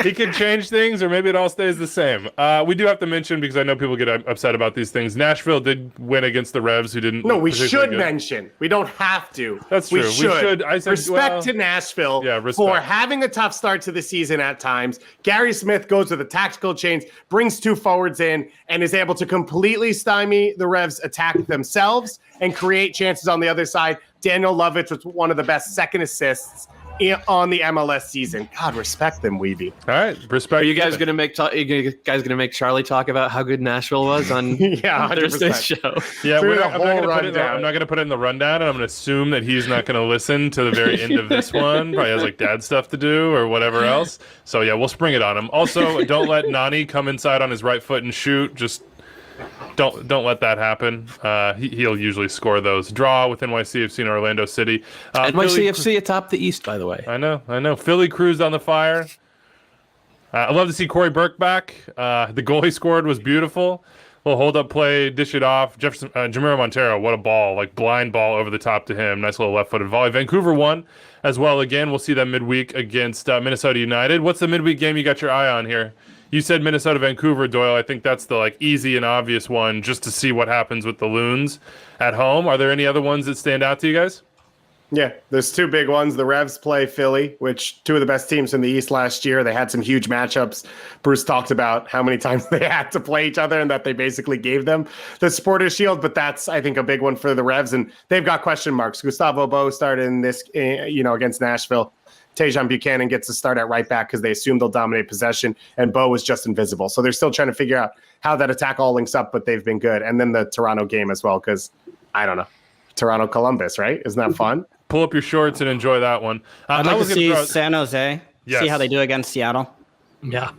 He can change things, or maybe it all stays the same. We do have to mention, because I know people get upset about these things, Nashville did win against the Revs, who didn't. No, we should mention. We don't have to. That's true. We should. I said, respect to Nashville for having a tough start to the season at times. Gary Smith goes with a tactical change, brings two forwards in, and is able to completely stymie the Revs' attack themselves and create chances on the other side. Daniel Lovitz was one of the best second assists on the MLS season. God, respect them, Weeby. All right, respect. Are you guys gonna make Charlie talk about how good Nashville was on Thursday's show? Yeah, I'm not gonna put it in the rundown, and I'm gonna assume that he's not gonna listen to the very end of this one. Probably has like dad stuff to do or whatever else. So yeah, we'll spring it on him. Also, don't let Nani come inside on his right foot and shoot. Just don't let that happen. He'll usually score those. Draw with NYCFC in Orlando City. NYCFC atop the East, by the way. I know. Philly cruised on the fire. I'd love to see Corey Burke back. The goal he scored was beautiful. Little hold-up play, dish it off. Jamiro Montero, what a ball. Like blind ball over the top to him. Nice little left-footed volley. Vancouver won as well. Again, we'll see them midweek against Minnesota United. What's the midweek game you got your eye on here? You said Minnesota-Vancouver, Doyle. I think that's the easy and obvious one, just to see what happens with the Loons at home. Are there any other ones that stand out to you guys? Yeah, there's two big ones. The Revs play Philly, which two of the best teams in the East last year. They had some huge matchups. Bruce talked about how many times they had to play each other and that they basically gave them the Supporters' Shield. But that's, I think, a big one for the Revs. And they've got question marks. Gustavo Bo started in this, against Nashville. Tejan Buchanan gets to start at right back because they assume they'll dominate possession, and Bo was just invisible. So they're still trying to figure out how that attack all links up, but they've been good. And then the Toronto game as well, because, I don't know, Toronto-Columbus, right? Isn't that fun? Pull up your shorts and enjoy that one. I'd like to see San Jose, see how they do against Seattle. Yeah,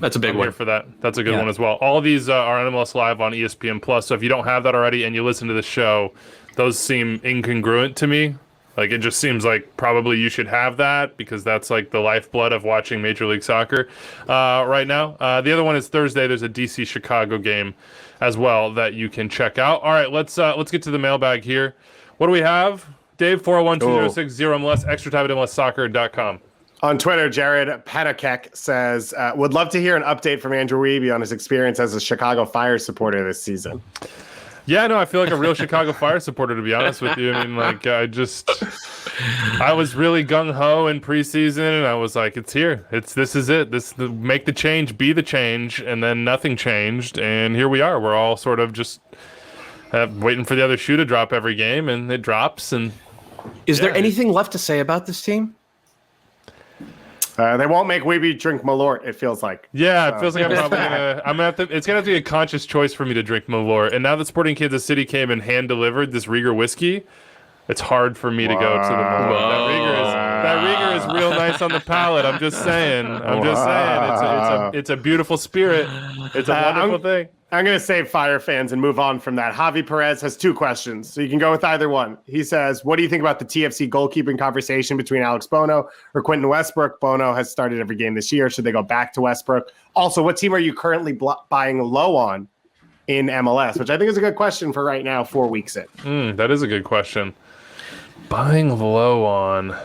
that's a big one. Here for that. That's a good one as well. All of these are on MLS Live on ESPN+. So if you don't have that already and you listen to the show, those seem incongruent to me. Like, it just seems like probably you should have that because that's like the lifeblood of watching Major League Soccer right now. The other one is Thursday. There's a DC Chicago game as well that you can check out. All right, let's get to the mailbag here. What do we have? Dave, 401-206-0MLS, extra time at MLSsoccer.com. On Twitter, Jared Patakek says, would love to hear an update from Andrew Wiebe on his experience as a Chicago Fire supporter this season. Yeah, no, I feel like a real Chicago Fire supporter, to be honest with you. I mean, I was really gung-ho in preseason, and I was like, it's here. This is it. Make the change, be the change, and then nothing changed, and here we are. We're all sort of just waiting for the other shoe to drop every game, and it drops. And is there anything left to say about this team? They won't make Weeby drink Malort, it feels like. Yeah, it feels like I'm probably it's gonna have to be a conscious choice for me to drink Malort. And now that Sporting Kansas City came and hand delivered this Rieger whiskey, it's hard for me to go to the Malort. That Rieger is real nice on the palate. I'm just saying. It's a beautiful spirit. It's a wonderful thing. I'm going to save Fire fans and move on from that. Javi Perez has 2 questions, so you can go with either one. He says, what do you think about the TFC goalkeeping conversation between Alex Bono or Quentin Westbrook? Bono has started every game this year. Should they go back to Westbrook? Also, what team are you currently buying low on in MLS? Which I think is a good question for right now, 4 weeks in. That is a good question. Buying low on...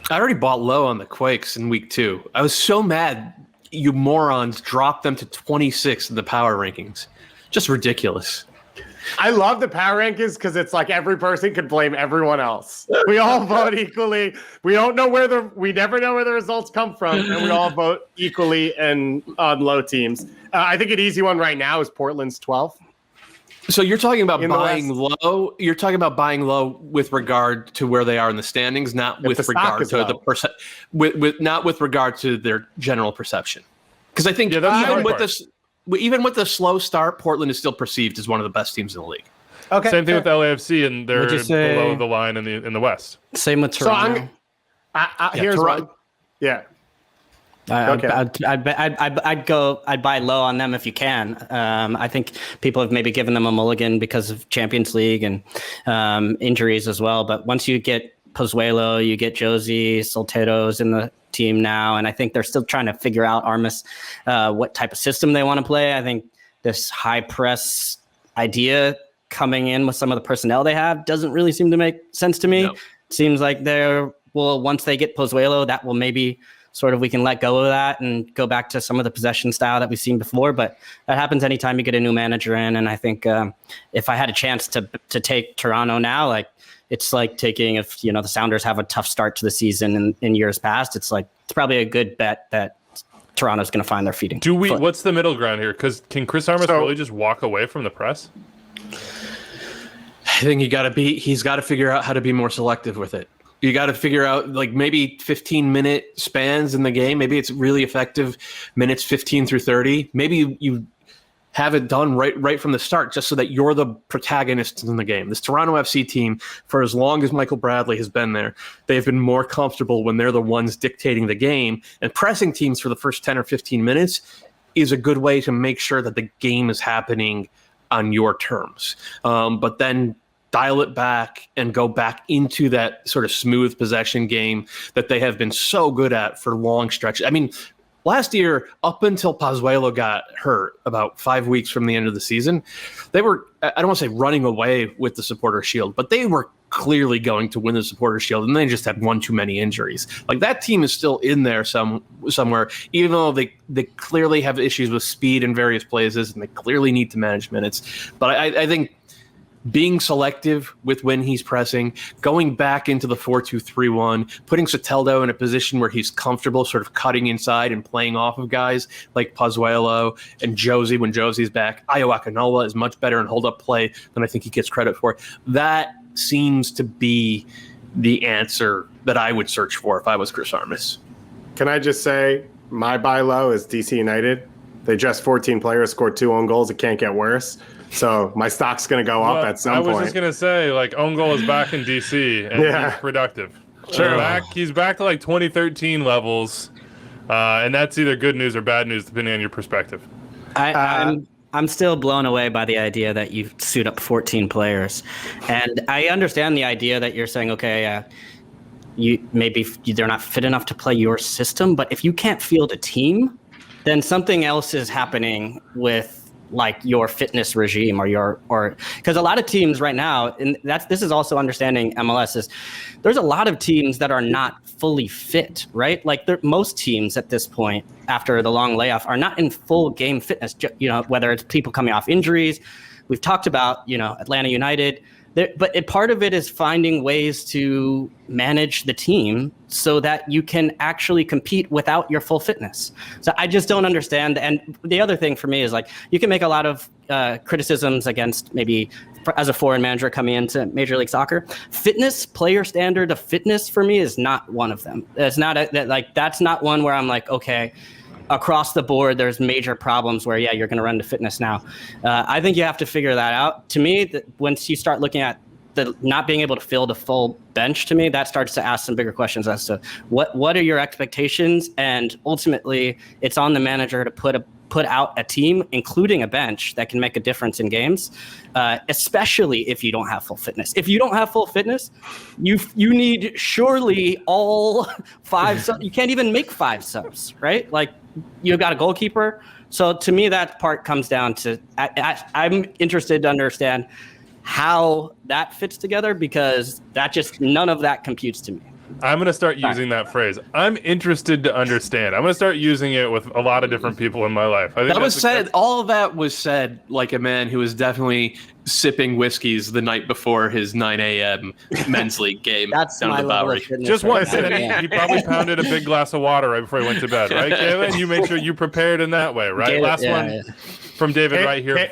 I already bought low on the Quakes in week 2. I was so mad you morons dropped them to 26 in the power rankings. Just ridiculous. I love the power rankings because it's like every person could blame everyone else. We all vote equally. We never know where the results come from, and we all vote equally and on low teams. I think an easy one right now is Portland's 12th. So you're talking about buying low. You're talking about buying low with regard to where they are in the standings, not with regard to not with regard to their general perception. Because I think even with the slow start, Portland is still perceived as one of the best teams in the league. Okay. Same thing with LAFC, and they're below the line in the West. Same with Toronto. Here's one. Yeah. I'd buy low on them if you can. I think people have maybe given them a mulligan because of Champions League and injuries as well. But once you get Pozuelo, you get Josie, Soltero's in the team now, and I think they're still trying to figure out Armas what type of system they want to play. I think this high press idea coming in with some of the personnel they have doesn't really seem to make sense to me. No. It seems like once they get Pozuelo, that will maybe sort of we can let go of that and go back to some of the possession style that we've seen before. But that happens anytime you get a new manager in. And I think if I had a chance to take Toronto now, like it's like taking, if the Sounders have a tough start to the season in years past, it's probably a good bet that Toronto's going to find their feet. What's the middle ground here? Because can Chris Armas really just walk away from the press? I think he's got to figure out how to be more selective with it. You got to figure out like maybe 15-minute spans in the game. Maybe it's really effective minutes 15 through 30. Maybe you have it done right from the start, just so that you're the protagonist in the game. This Toronto FC team, for as long as Michael Bradley has been there, they've been more comfortable when they're the ones dictating the game. And pressing teams for the first 10 or 15 minutes is a good way to make sure that the game is happening on your terms. But then dial it back and go back into that sort of smooth possession game that they have been so good at for long stretches. I mean, last year, up until Pozuelo got hurt about 5 weeks from the end of the season, they were, I don't want to say running away with the Supporter Shield, but they were clearly going to win the Supporter Shield, and they just had one too many injuries. Like, that team is still in there somewhere, even though they clearly have issues with speed in various places, and they clearly need to manage minutes. But I think being selective with when he's pressing, going back into the 4-2-3-1, putting Soteldo in a position where he's comfortable sort of cutting inside and playing off of guys like Pozuelo and Josie when Josie's back. Ayo Akinola is much better in hold-up play than I think he gets credit for. That seems to be the answer that I would search for if I was Chris Armas. Can I just say my buy low is DC United. They dressed 14 players, scored 2 own goals. It can't get worse. So my stock's going to go up at some point. I was just going to say, like, own goal is back in DC, and he's productive. Sure. He's back to, like, 2013 levels, and that's either good news or bad news, depending on your perspective. I'm still blown away by the idea that you suit up 14 players. And I understand the idea that you're saying, okay, they're not fit enough to play your system, but if you can't field a team, then something else is happening with like your fitness regime or because a lot of teams right now, and this is also understanding MLS, is there's a lot of teams that are not fully fit, right? Like most teams at this point after the long layoff are not in full game fitness, whether it's people coming off injuries. We've talked about, Atlanta United, part of it is finding ways to manage the team so that you can actually compete without your full fitness. So I just don't understand. And the other thing for me is like, you can make a lot of criticisms against maybe as a foreign manager coming into Major League Soccer. Fitness, player standard of fitness for me is not one of them. It's not that's not one where I'm like, okay, across the board, there's major problems where, yeah, you're going to run to fitness now. I think you have to figure that out. To me, once you start looking at the not being able to fill the full bench, to me, that starts to ask some bigger questions as to what are your expectations? And ultimately, it's on the manager to put out a team, including a bench, that can make a difference in games, especially if you don't have full fitness. If you don't have full fitness, you need surely all 5 subs. You can't even make 5 subs, right? Like, you've got a goalkeeper. So to me, that part comes down to I'm interested to understand how that fits together, because none of that computes to me. I'm going to start using that phrase. I'm interested to understand. I'm going to start using it with a lot of different people in my life. I think that was said. All of that was said like a man who was definitely sipping whiskeys the night before his 9 a.m. men's league game. That's down my at the level Bowery. of fitness. Just once, right and now. Yeah. he probably pounded a big glass of water right before he went to bed, right, Kayla? You made sure you prepared in that way, right? Last one from David right here.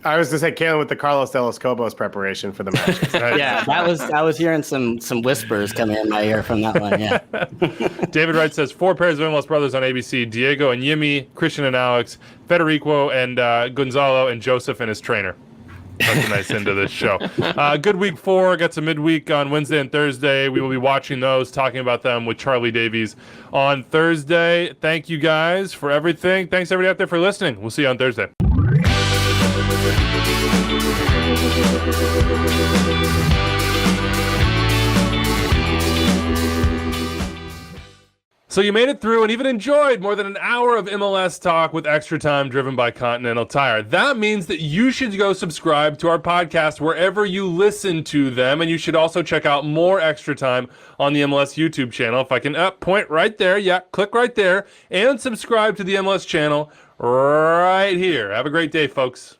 I was to say, Kalen with the Carlos de los Cobos preparation for the matches. Yeah, I was hearing some whispers coming in my ear from that one. Yeah. David Wright says 4 pairs of MLS brothers on ABC: Diego and Yimi, Christian and Alex, Federico and Gonzalo, and Josef and his trainer. That's a nice end of this show. Good week 4. Got some midweek on Wednesday and Thursday. We will be watching those, talking about them with Charlie Davies on Thursday. Thank you guys for everything. Thanks everybody out there for listening. We'll see you on Thursday. So you made it through and even enjoyed more than an hour of MLS talk with Extra Time driven by Continental Tire. That means that you should go subscribe to our podcast wherever you listen to them, and you should also check out more Extra Time on the MLS YouTube channel. If I can point right there, yeah, click right there, and subscribe to the MLS channel right here. Have a great day, folks.